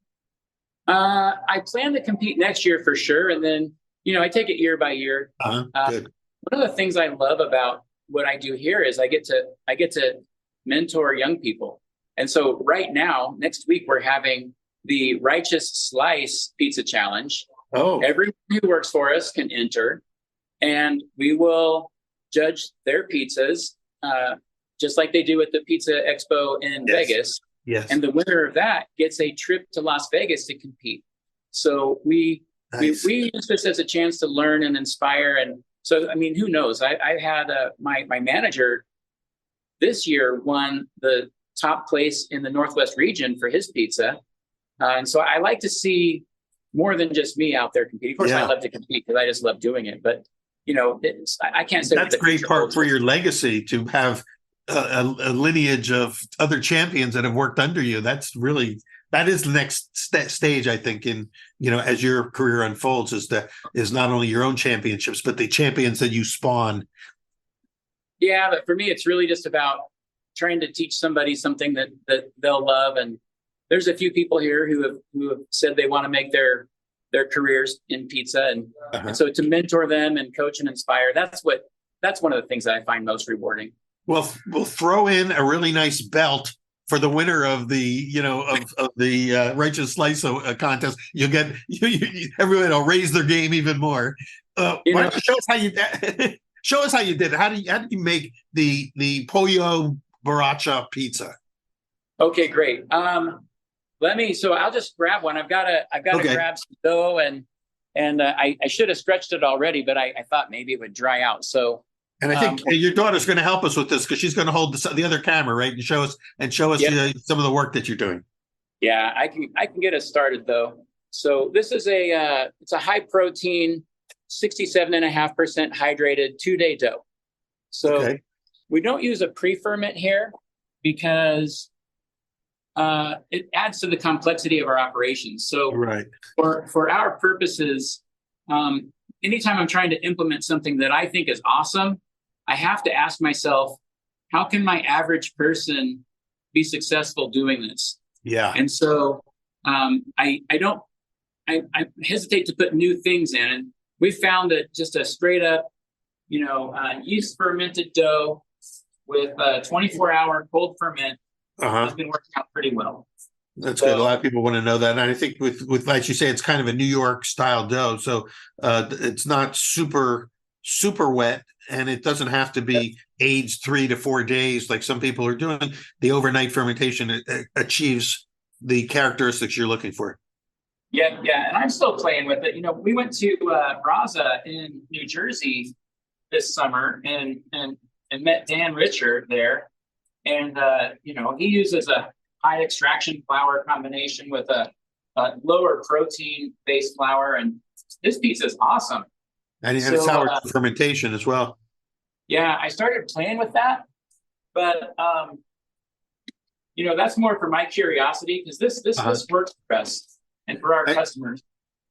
I plan to compete next year for sure. And then, I take it year by year. Good. One of the things I love about what I do here is I get to mentor young people. And so right now, next week, we're having the Righteous Slice Pizza Challenge. Oh. Everyone who works for us can enter, and we will judge their pizzas just like they do at the Pizza Expo in Vegas. Yes. And the winner of that gets a trip to Las Vegas to compete. So we use this as a chance to learn and inspire. And so, I mean, who knows? I had my manager this year won the top place in the Northwest region for his pizza. And so I like to see more than just me out there competing. Of course, I love to compete because I just love doing it. But, you know, I can't say that's a great part for your legacy to have a lineage of other champions that have worked under you. That is the next stage, I think, in, you know, as your career unfolds, is not only your own championships, but the champions that you spawn. Yeah, but for me, it's really just about trying to teach somebody something that they'll love. And there's a few people here who have said they want to make their careers in pizza, and so to mentor them and coach and inspire, that's one of the things that I find most rewarding. Well, we'll throw in a really nice belt for the winner of the, you know, of the Righteous Slice contest. You'll get everyone will raise their game even more. Why don't you show us how you show us how you did it? How did you make the pollo borracha pizza? Okay, great. So I'll just grab one. I've got to grab some dough, and I should have stretched it already, but I thought maybe it would dry out. So. And I think your daughter's going to help us with this because she's going to hold the other camera, right, and show us some of the work that you're doing. Yeah, I can get us started though. So this is it's a high protein, 67.5% hydrated 2-day dough. So we don't use a pre-ferment here because it adds to the complexity of our operations. So for our purposes, anytime I'm trying to implement something that I think is awesome, I have to ask myself, how can my average person be successful doing this? Yeah. And so I hesitate to put new things in. And we found that just a straight up, yeast fermented dough with a 24-hour cold ferment has been working out pretty well. That's good. A lot of people want to know that. And I think with like you say, it's kind of a New York style dough. So it's not super wet, and it doesn't have to be aged 3 to 4 days like some people are doing. The overnight fermentation achieves the characteristics you're looking for. Yeah. And I'm still playing with it. We went to Raza in New Jersey this summer and met Dan Richard there. And, he uses a high extraction flour combination with a lower protein based flour, and this pizza is awesome. And sour fermentation as well. Yeah, I started playing with that, but that's more for my curiosity because this works for us and for our customers.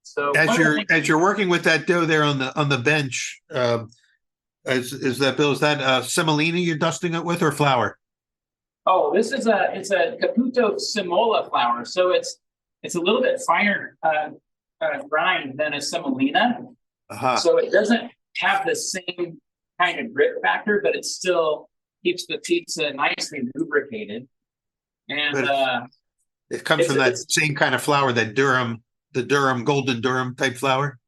So as you're working with that dough there on the bench, is that semolina you're dusting it with or flour? Oh, it's a Caputo Simola flour, so it's a little bit finer grind than a semolina. So it doesn't have the same kind of grit factor, but it still keeps the pizza nicely lubricated. And it comes from that same kind of flour, the golden Durham type flour.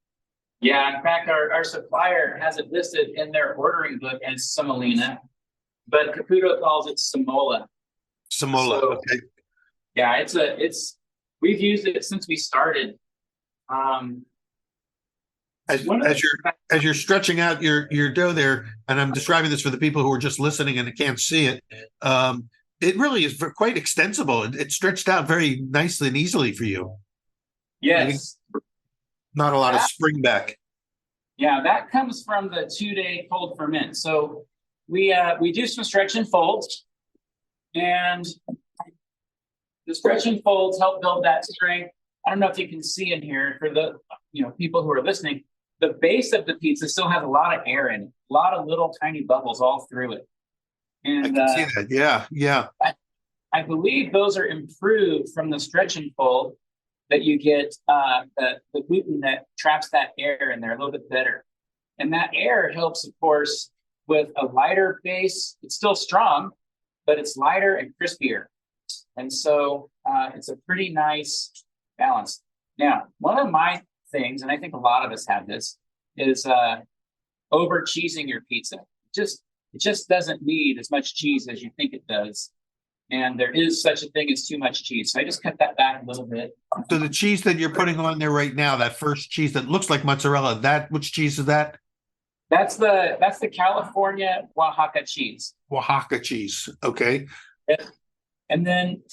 Yeah, in fact, our supplier has it listed in their ordering book as semolina, but Caputo calls it Simola. Simola, so, okay. Yeah, we've used it since we started. As you're stretching out your dough there, and I'm describing this for the people who are just listening and can't see it, it really is quite extensible. It's stretched out very nicely and easily for you. Yes. Not a lot of spring back. Yeah, that comes from the 2-day cold ferment. So we do some stretch and folds, and the stretch and folds help build that strength. I don't know if you can see in here for the people who are listening. The base of the pizza still has a lot of air in it, a lot of little tiny bubbles all through it. And I can see that. Yeah. I believe those are improved from the stretch and fold, that you get the gluten that traps that air in there a little bit better. And that air helps, of course, with a lighter base. It's still strong, but it's lighter and crispier. And so it's a pretty nice balance. Now, one of my things, and I think a lot of us have this, is over cheesing your pizza. Just it just doesn't need as much cheese as you think it does. And there is such a thing as too much cheese. So I just cut that back a little bit. So the cheese that you're putting on there right now, that first cheese that looks like mozzarella, which cheese is that? That's the California Oaxaca cheese. Oaxaca cheese. Okay. And then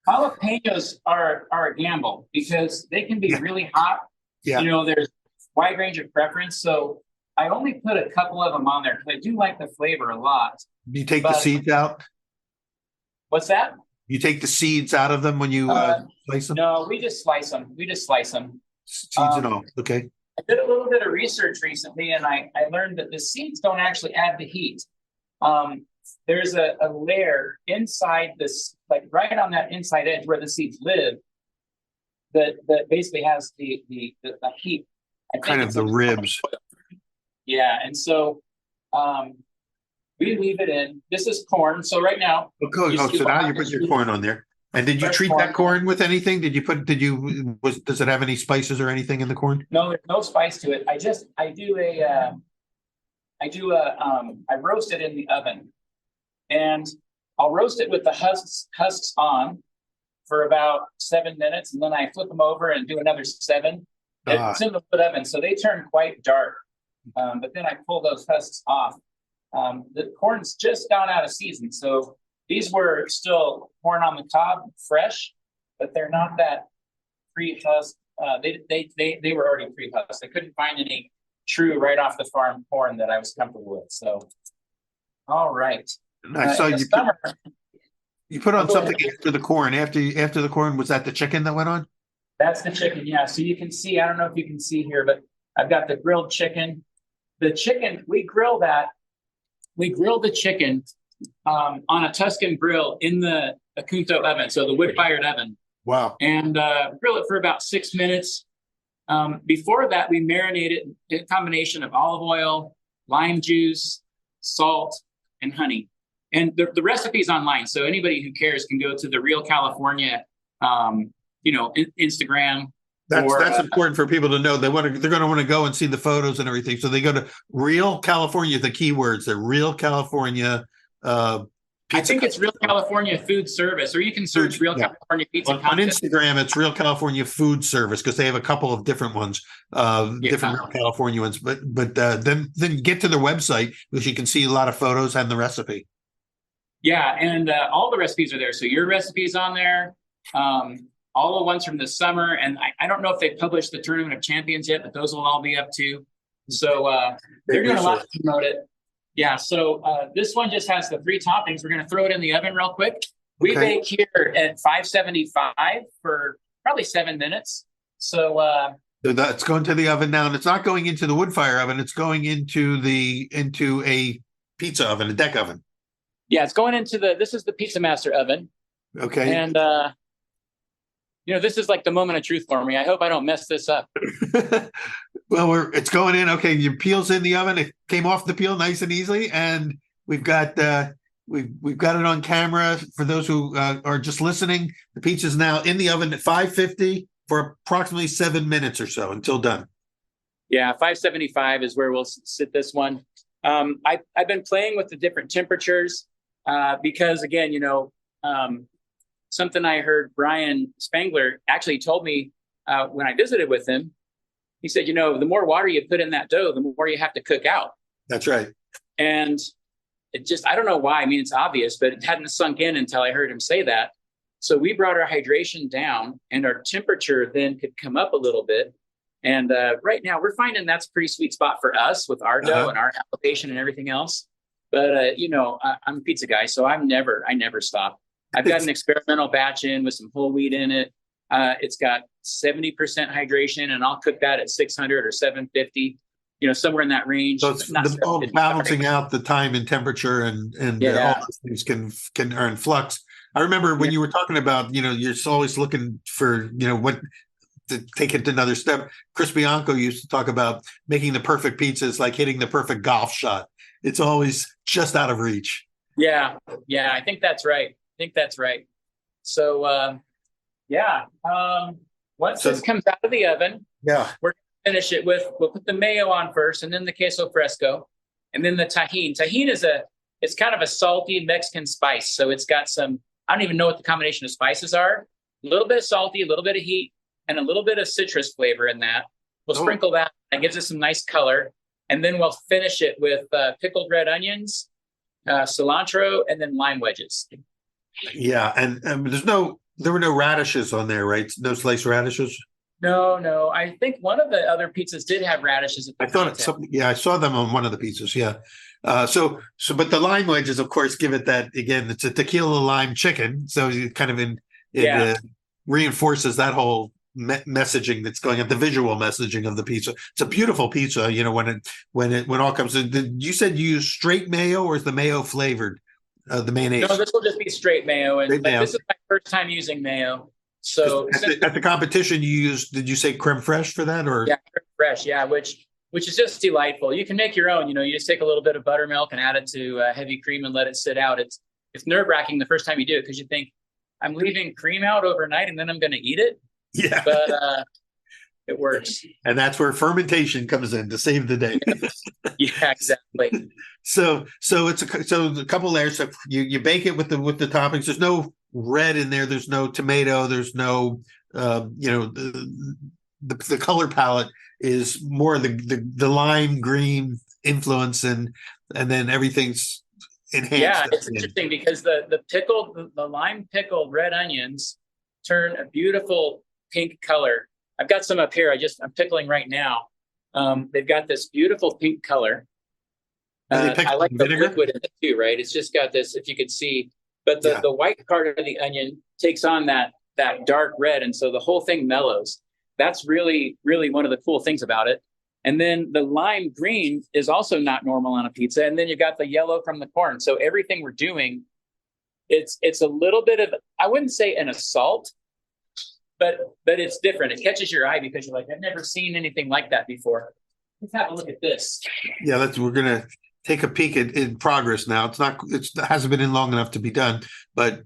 jalapenos are a gamble because they can be really hot. Yeah. There's a wide range of preference. So I only put a couple of them on there because I do like the flavor a lot. You take the seeds out? What's that? You take the seeds out of them when you slice them? No, we just slice them. Seeds and all. Okay. I did a little bit of research recently, and I learned that the seeds don't actually add the heat. There's a layer inside this, like right on that inside edge where the seeds live, that basically has the heat. Kind of the ribs. Yeah, and so we leave it in. This is corn. So right now. Okay. So now you put your corn on there. And did you treat that corn with anything? Does it have any spices or anything in the corn? No, there's no spice to it. I roast it in the oven, and I'll roast it with the husks on for about 7 minutes, and then I flip them over and do another 7. It's in the wood oven, so they turn quite dark. But then I pull those husks off. The corn's just gone out of season, so these were still corn on the cob, fresh, but they're not that pre-husked. They were already pre-husked. I couldn't find any true right off the farm corn that I was comfortable with. So, all right. I saw you put on something after the corn. After the corn, was that the chicken that went on? That's the chicken, yeah. So you can see, I don't know if you can see here, but I've got the grilled chicken. The chicken, we grill the chicken on a Tuscan grill in the Acunto oven, so the wood-fired oven. Wow. And grill it for about 6 minutes. Before that, we marinate it in a combination of olive oil, lime juice, salt, and honey. And the recipe's online, so anybody who cares can go to the Real California, Instagram. That's important for people to know. They're going to want to go and see the photos and everything. So they go to Real California. The keywords are Real California. I think it's Real California Food Service, or you can search Real California Pizza. On Instagram, it's Real California Food Service because they have a couple of different ones, different Real California ones. But then get to their website because you can see a lot of photos and the recipe. Yeah, and all the recipes are there. So your recipe's on there. All the ones from the summer, and I don't know if they published the Tournament of Champions yet, but those will all be up too. So they're doing a lot to promote it. Yeah, so this one just has the 3 toppings. We're going to throw it in the oven real quick. We bake here at 575 for probably 7 minutes. So it's going to the oven now, and it's not going into the wood fire oven. It's going into a pizza oven, a deck oven. Yeah, it's going into this is the Pizza Master oven. Okay. And this is like the moment of truth for me. I hope I don't mess this up. Well, it's going in. Okay, your peel's in the oven. It came off the peel nice and easily, and we've got we've got it on camera for those who are just listening. The pizza's now in the oven at 550 for approximately 7 minutes or so until done. Yeah, 575 is where we'll sit this one. I've been playing with the different temperatures because, again, something I heard Brian Spangler actually told me when I visited with him. He said, the more water you put in that dough, the more you have to cook out. That's right. And it just, I don't know why. I mean, it's obvious, but it hadn't sunk in until I heard him say that. So we brought our hydration down and our temperature then could come up a little bit. And right now we're finding that's a pretty sweet spot for us with our dough and our application and everything else. But, I'm a pizza guy, so I never stop. I've got an experimental batch in with some whole wheat in it. It's got 70% hydration, and I'll cook that at 600 or 750, somewhere in that range. So it's all balancing out the time and temperature and all those things can earn flux. I remember when you were talking about, you're always looking for, what to take it to another step. Chris Bianco used to talk about making the perfect pizza is like hitting the perfect golf shot. It's always just out of reach. Yeah. I think that's right. So, once this comes out of the oven, we're going to finish it we'll put the mayo on first, and then the queso fresco, and then the tahine. Tahine is it's kind of a salty Mexican spice. So it's got some, I don't even know what the combination of spices are. A little bit of salty, a little bit of heat, and a little bit of citrus flavor in that. We'll sprinkle that. That gives it some nice color. And then we'll finish it with pickled red onions, cilantro, and then lime wedges. Yeah, and there were no radishes on there, right? No sliced radishes. No. I think one of the other pizzas did have radishes. I thought it's something. Yeah, I saw them on one of the pizzas. Yeah. But the lime wedges, of course, give it that again. It's a tequila lime chicken, so it kind of reinforces that whole messaging that's going on, the visual messaging of the pizza. It's a beautiful pizza. When all comes in. You said you use straight mayo, or is the mayo flavored? The mayonnaise. No, this will just be straight mayo, and this is my first time using mayo. So at the competition, did you say creme fraiche for that, or? Yeah, creme fraiche, yeah, which is just delightful. You can make your own. You just take a little bit of buttermilk and add it to heavy cream and let it sit out. It's nerve-wracking the first time you do it, because you think, I'm leaving cream out overnight and then I'm going to eat it. Yeah, but it works. And that's where fermentation comes in to save the day. Yeah, exactly. So it's a couple layers. So you bake it with the toppings. There's no red in there. There's no tomato. There's no the color palette is more the lime green influence, and then everything's enhanced. Yeah, it's interesting because the lime pickled red onions turn a beautiful pink color. I've got some up here. I'm pickling right now. They've got this beautiful pink color. I like the liquid in it too, right? It's just got this, if you could see, but the white part of the onion takes on that dark red, and so the whole thing mellows. That's really, really one of the cool things about it. And then the lime green is also not normal on a pizza. And then you've got the yellow from the corn. So everything we're doing, it's a little bit of, I wouldn't say an assault, but it's different. It catches your eye because you're like, I've never seen anything like that before. Let's have a look at this. Yeah, we're gonna take a peek in progress now. It hasn't been in long enough to be done, but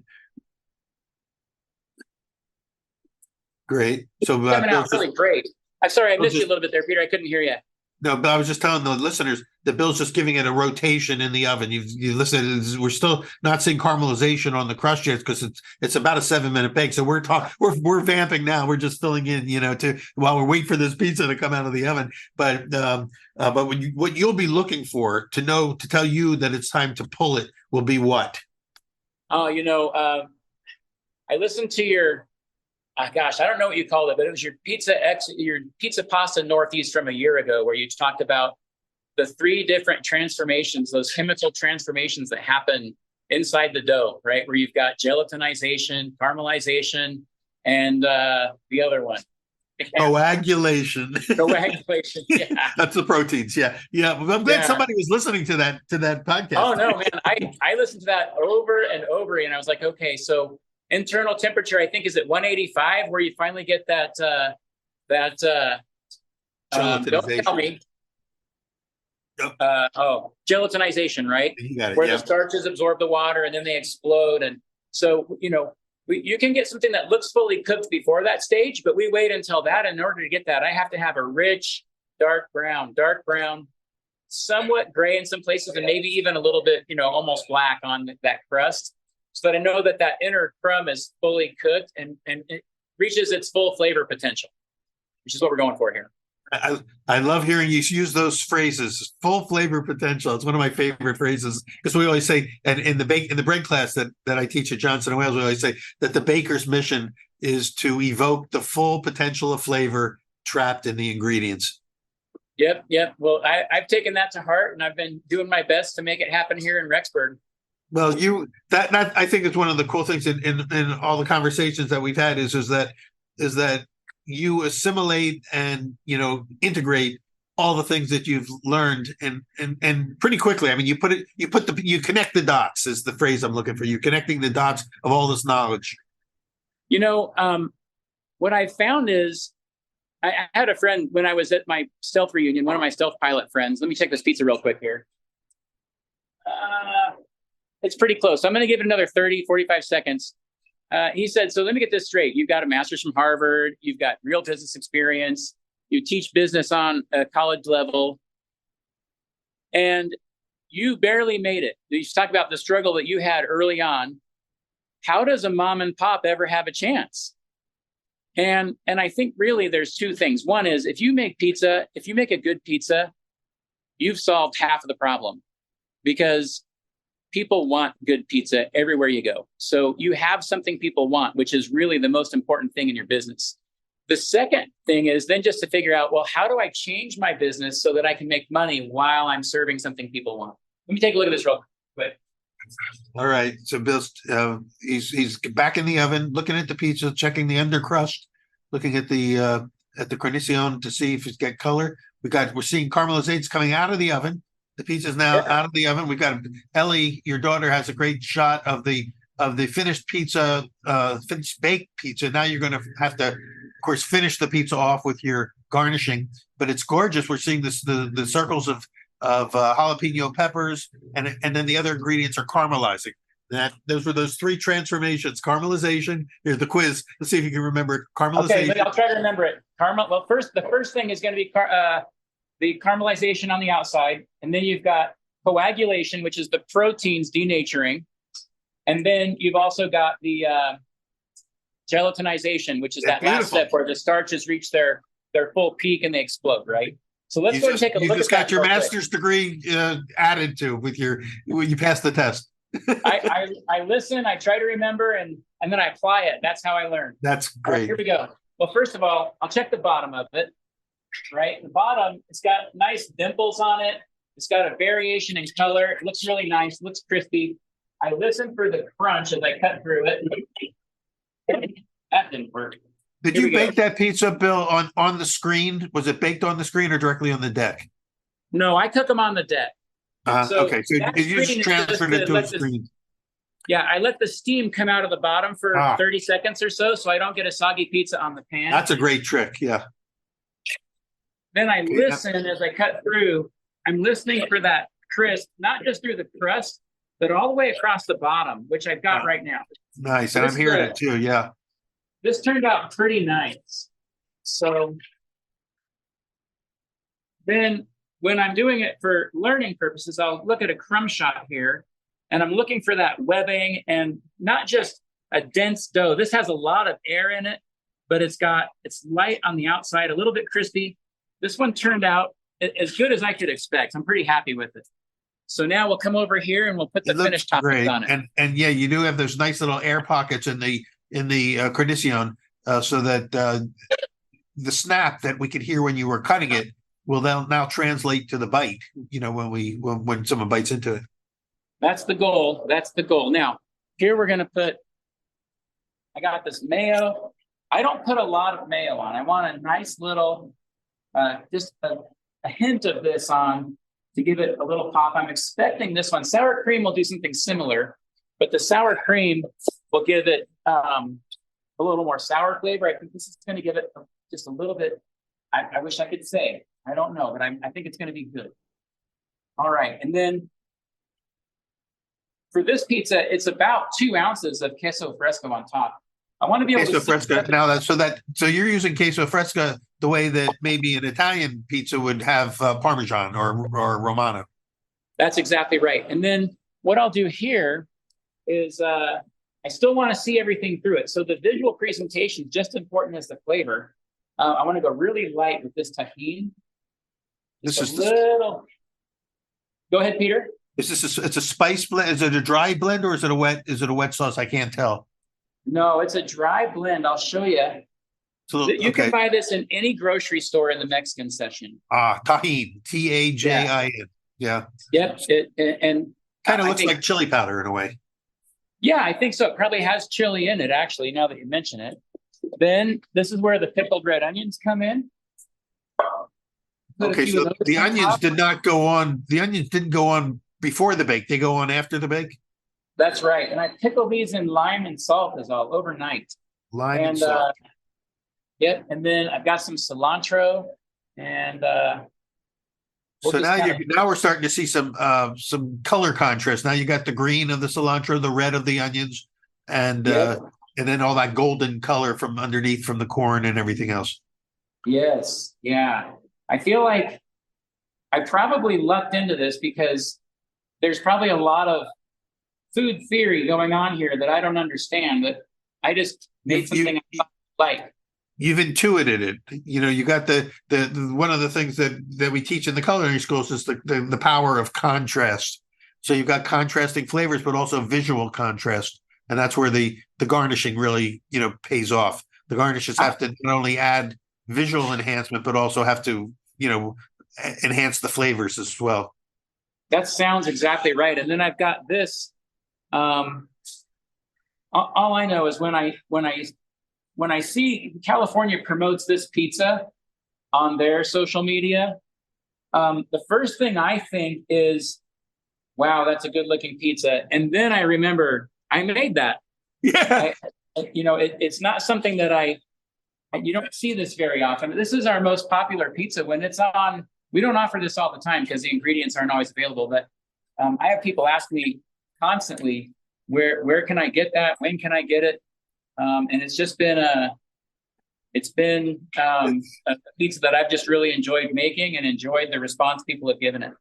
great. So coming out really great. I'm sorry, I missed you a little bit there, Peter. I couldn't hear you. No, but I was just telling the listeners that Bill's just giving it a rotation in the oven. You listen. We're still not seeing caramelization on the crust yet because it's about a 7-minute bake. So we're vamping now. We're just filling in, while we're waiting for this pizza to come out of the oven. But what you'll be looking for to tell you that it's time to pull it will be what? Oh, I listened to your. Gosh, I don't know what you called it, but it was your pizza pasta Northeast from a year ago, where you talked about the 3 different transformations, those chemical transformations that happen inside the dough, right? Where you've got gelatinization, caramelization, and the other one. Coagulation. Coagulation, yeah. That's the proteins, yeah. Well, I'm glad somebody was listening to that podcast. Oh, no, man. I listened to that over and over, and I was like, okay, so internal temperature, I think, is at 185, where you finally get that don't tell me. Yep. Gelatinization, right? You got it, where the starches absorb the water and then they explode. And so, you can get something that looks fully cooked before that stage, but we wait until that. In order to get that, I have to have a rich, dark brown, somewhat gray in some places, and maybe even a little bit, almost black on that crust, so that I know that inner crumb is fully cooked and it reaches its full flavor potential, which is what we're going for here. I love hearing you use those phrases, full flavor potential. It's one of my favorite phrases, because we always say, and in the bread class that I teach at Johnson & Wales, we always say that the baker's mission is to evoke the full potential of flavor trapped in the ingredients. Yep. Well, I've taken that to heart, and I've been doing my best to make it happen here in Rexburg. Well, that I think is one of the cool things in all the conversations that we've had is that you assimilate and integrate all the things that you've learned and pretty quickly. I mean, you connect the dots is the phrase I'm looking for. You're connecting the dots of all this knowledge. What I found is I had a friend when I was at my stealth reunion, one of my stealth pilot friends. Let me check this pizza real quick here. It's pretty close. So I'm going to give it another 30, 45 seconds. He said, so let me get this straight. You've got a master's from Harvard. You've got real business experience. You teach business on a college level. And you barely made it. You talk about the struggle that you had early on. How does a mom and pop ever have a chance? And I think really there's two things. One is if you make a good pizza, you've solved half of the problem, because people want good pizza everywhere you go. So you have something people want, which is really the most important thing in your business. The second thing is then just to figure out, well, how do I change my business so that I can make money while I'm serving something people want? Let me take a look at this real quick. All right. So Bill's he's back in the oven, looking at the pizza, checking the under crust, looking at the Cornicione to see if it's got color. We're seeing caramelization coming out of the oven. The pizza's now out of the oven. We've got Ellie, your daughter, has a great shot of the finished pizza, finished baked pizza. Now you're going to have to, of course, finish the pizza off with your garnishing. But it's gorgeous. We're seeing the circles of jalapeno peppers, and then the other ingredients are caramelizing. Those were those three transformations. Caramelization. Here's the quiz. Let's see if you can remember it. Caramelization. Okay, I'll try to remember it. Well, the first thing is going to be the caramelization on the outside, and then you've got coagulation, which is the proteins denaturing, and then you've also got the gelatinization, which is that last step where the starches reach their full peak and they explode, right? So let's go and take a look at that. You just got your master's degree added to when you pass the test. I listen, I try to remember, and then I apply it. That's how I learn. That's great. All right, here we go. Well, first of all, I'll check the bottom of it. Right, the bottom, it's got nice dimples on it. It's got a variation in color. It looks really nice. Looks crispy. I listen for the crunch as I cut through it. That didn't work. Did you bake that pizza, Bill, on the screen? Was it baked on the screen or directly on the deck? No, I cook them on the deck. Okay, so you just transferred it to a screen. Yeah, I let the steam come out of the bottom for 30 seconds or so I don't get a soggy pizza on the pan. That's a great trick, yeah. Then I listen as I cut through. I'm listening for that crisp, not just through the crust, but all the way across the bottom, which I've got right now. Nice, and I'm hearing it too, yeah. This turned out pretty nice. So then when I'm doing it for learning purposes, I'll look at a crumb shot here, and I'm looking for that webbing and not just a dense dough. This has a lot of air in it, but it's light on the outside, a little bit crispy. This one turned out as good as I could expect. I'm pretty happy with it. So now we'll come over here and we'll put the finished toppings on it. And yeah, you do have those nice little air pockets in the Cornicione, so that the snap that we could hear when you were cutting it will now translate to the bite. You know, when someone bites into it. That's the goal. That's the goal. Now here we're going to I got this mayo. I don't put a lot of mayo on. I want a nice little. Just a hint of this on to give it a little pop. I'm expecting this one. Sour cream will do something similar, but the sour cream will give it a little more sour flavor. I think this is going to give it just a little bit. I wish I could say. I don't know, but I think it's going to be good. All right. And then for this pizza, it's about 2 ounces of queso fresco on top. I want to be able queso to fresco. Now so you're using queso fresco the way that maybe an Italian pizza would have Parmesan or Romano. That's exactly right. And then what I'll do here is I still want to see everything through it. So the visual presentation is just as important as the flavor. I want to go really light with this tahini. Go ahead, Peter. It's a spice blend. Is it a dry blend or is it a wet sauce? I can't tell. No, it's a dry blend. I'll show you. So, you can buy this in any grocery store in the Mexican section. Tajin, Tajin. Yeah. Yep. And kind of looks like chili powder in a way. Yeah, I think so. It probably has chili in it, actually, now that you mention it. Then this is where the pickled red onions come in. Okay, so the onions did not go on. The onions didn't go on before the bake. They go on after the bake? That's right. And I pickle these in lime and salt as well overnight. Lime and salt. Yep. And then I've got some cilantro and so now we're starting to see some color contrast. Now you got the green of the cilantro, the red of the onions, and then all that golden color from underneath from the corn and everything else. Yes. Yeah. I feel like I probably lucked into this because there's probably a lot of food theory going on here that I don't understand. That I just made something I like. You've intuited it. You got the one of the things that we teach in the culinary schools is the power of contrast. So you've got contrasting flavors, but also visual contrast, and that's where the garnishing really pays off. The garnishes have to not only add visual enhancement, but also have to enhance the flavors as well. That sounds exactly right. And then I've got this. All I know is when I see California promotes this pizza on their social media, the first thing I think is, wow, that's a good looking pizza. And then I remember I made that. Yeah. It's not something that you don't see this very often. This is our most popular pizza when it's on. We don't offer this all the time because the ingredients aren't always available. But I have people ask me constantly, where can I get that? When can I get it? And it's just been a pizza that I've just really enjoyed making and enjoyed the response people have given it.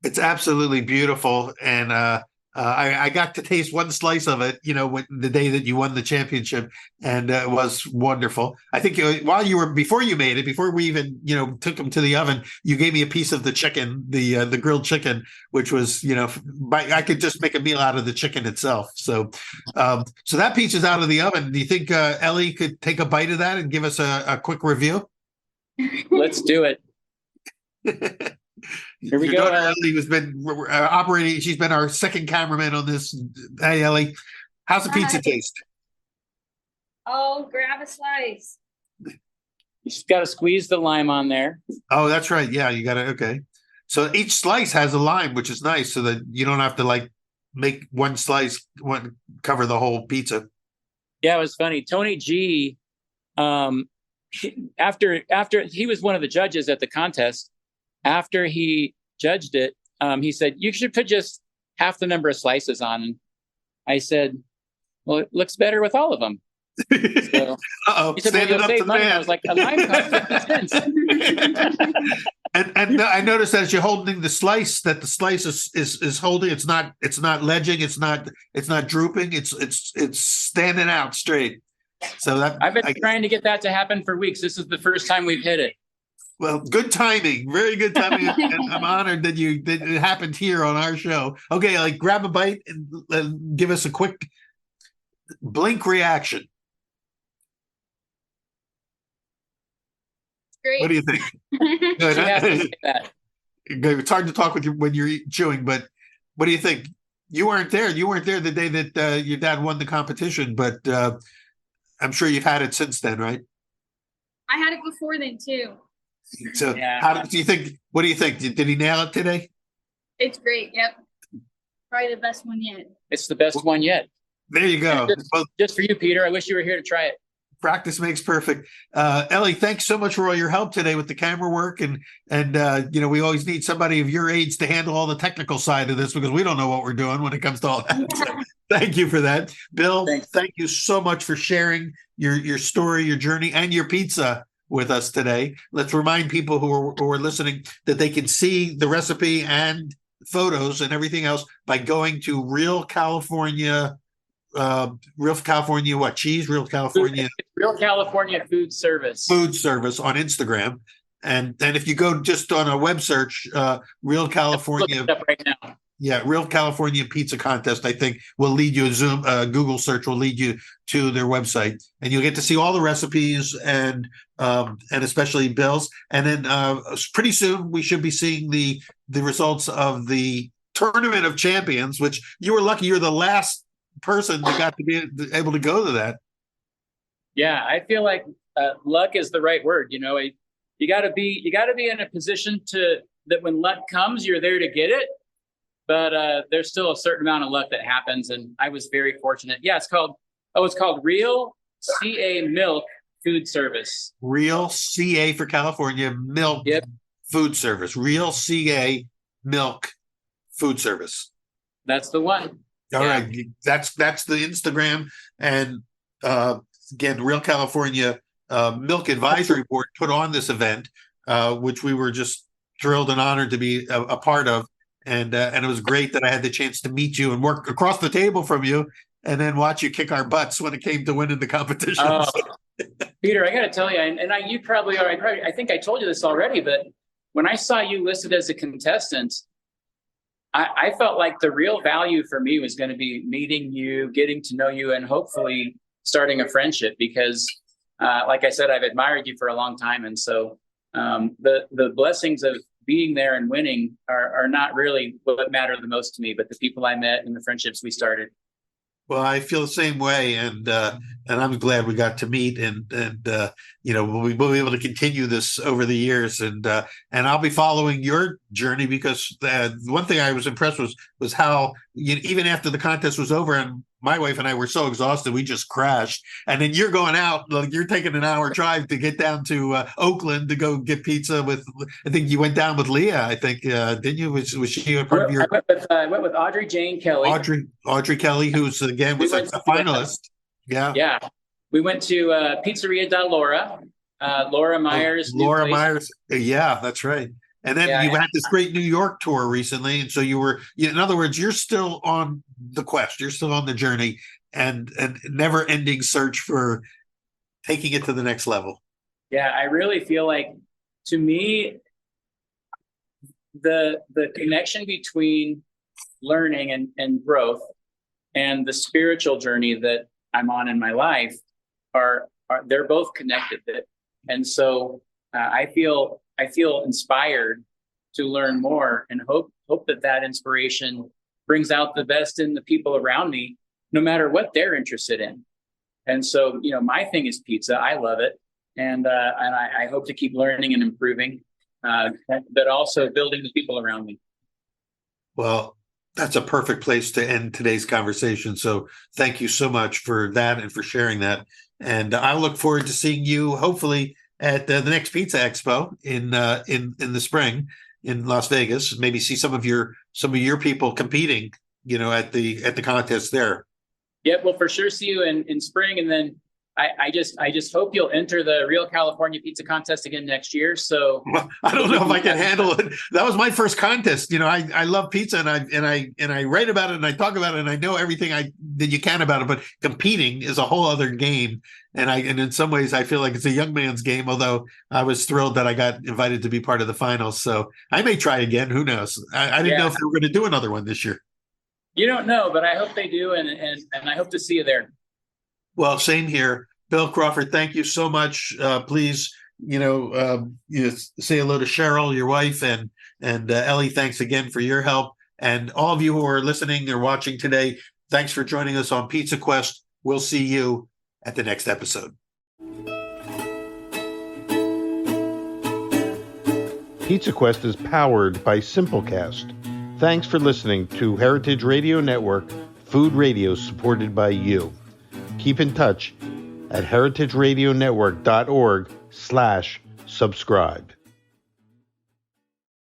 It's absolutely beautiful, and I got to taste one slice of it, the day that you won the championship, and it was wonderful. I think before you made it, before we even took them to the oven, you gave me a piece of the chicken, the grilled chicken, which was I could just make a meal out of the chicken itself. So that pizza's out of the oven. Do you think Ellie could take a bite of that and give us a quick review? Let's do it. Here we go. Ellie has been operating. She's been our second cameraman on this. Hey, Ellie, how's the pizza taste? Oh, grab a slice. You just got to squeeze the lime on there. Oh, that's right. Yeah, you got to. Okay. So each slice has a lime, which is nice, so that you don't have to make one slice cover the whole pizza. Yeah, it was funny. Tony G, after he was one of the judges at the contest. After he judged it, he said, you should put just half the number of slices on. And I said, well, it looks better with all of them. So he said, well, you'll save money. I was like, a lime costs 50 cents. And I noticed that as you're holding the slice, that the slice is holding. It's not ledging. It's not drooping. It's standing out straight. So I've been trying to get that to happen for weeks. This is the first time we've hit it. Well, good timing, very good timing. And I'm honored that it happened here on our show. Okay, grab a bite and give us a quick blink reaction. Great. What do you think? It's hard to talk with you when you're chewing, but what do you think? You weren't there. You weren't there the day that your dad won the competition, but I'm sure you've had it since then, right? I had it before then too. So, How do you think? What do you think? Did he nail it today? It's great. Yep, probably the best one yet. It's the best one yet. There you go. Just for you, Peter. I wish you were here to try it. Practice makes perfect. Ellie, thanks so much for all your help today with the camera work, and we always need somebody of your age to handle all the technical side of this because we don't know what we're doing when it comes to all that. So, thank you for that, Bill. Thanks. Thank you so much for sharing your story, your journey, and your pizza with us today. Let's remind people who are listening that they can see the recipe and photos and everything else by going to Real California what cheese? Real California Food Service on Instagram. And if you go just on a web search, Real California look it up right now. Yeah, Real California Pizza Contest, I think, will lead you. Google search will lead you to their website, and you'll get to see all the recipes and especially Bill's. And then pretty soon we should be seeing the results of the Tournament of Champions, which you were lucky. You're the last person that got to be able to go to that. Yeah, I feel like luck is the right word. You got to be in a position that when luck comes, you're there to get it. But there's still a certain amount of luck that happens, and I was very fortunate. Yeah, it's called Real CA Milk Food Service. Real CA for California Milk Food Service. Real CA Milk Food Service. That's the one. All right, that's the Instagram, and again, Real California Milk Advisory Board put on this event, which we were just thrilled and honored to be a part of. and it was great that I had the chance to meet you and work across the table from you, and then watch you kick our butts when it came to winning the competition. Oh, Peter, I got to tell you, you probably are. I think I told you this already, but when I saw you listed as a contestant, I felt like the real value for me was going to be meeting you, getting to know you, and hopefully starting a friendship. Because, like I said, I've admired you for a long time, and so the blessings of being there and winning are not really what matter the most to me, but the people I met and the friendships we started. Well, I feel the same way, and I'm glad we got to meet, and we'll be able to continue this over the years, and I'll be following your journey, because one thing I was impressed was how even after the contest was over and my wife and I were so exhausted we just crashed, and then you're going out, like you're taking an hour drive to get down to Oakland to go get pizza with. I think you went down with Leah. I think didn't you? Was she a part of your? I went with Audrey Jane Kelly. Audrey Kelly, who's again was a finalist. Yeah. We went to Pizzeria da Laura. Laura Myers. Laura Myers. Yeah, that's right. And then you had this great New York tour recently, and so you were. In other words, you're still on the quest. You're still on the journey, and never-ending search for taking it to the next level. Yeah, I really feel like, to me, the connection between learning and growth and the spiritual journey that I'm on in my life are they're both connected. And so I feel inspired to learn more, and hope that inspiration brings out the best in the people around me, no matter what they're interested in. And so, my thing is pizza. I love it. And I hope to keep learning and improving, but also building the people around me. Well, that's a perfect place to end today's conversation. So thank you so much for that and for sharing that. And I look forward to seeing you hopefully at the next Pizza Expo in the spring in Las Vegas. Maybe see some of your people competing, at the contest there. Yep, we'll for sure see you in spring, and then I just hope you'll enter the Real California Pizza Contest again next year. So well, I don't know if I can handle it. That was my first contest. I love pizza, and I write about it and I talk about it, and I know everything that you can about it. But competing is a whole other game, and in some ways I feel like it's a young man's game. Although I was thrilled that I got invited to be part of the finals, so I may try again. Who knows? I didn't know if they were going to do another one this year. You don't know, but I hope they do, and I hope to see you there. Well, same here. Bill Crawford, thank you so much. Please, say hello to Cheryl, your wife, and Ellie, thanks again for your help. And all of you who are listening or watching today, thanks for joining us on Pizza Quest. We'll see you at the next episode. Pizza Quest is powered by Simplecast. Thanks for listening to Heritage Radio Network, food radio supported by you. Keep in touch at heritageradionetwork.org/subscribe.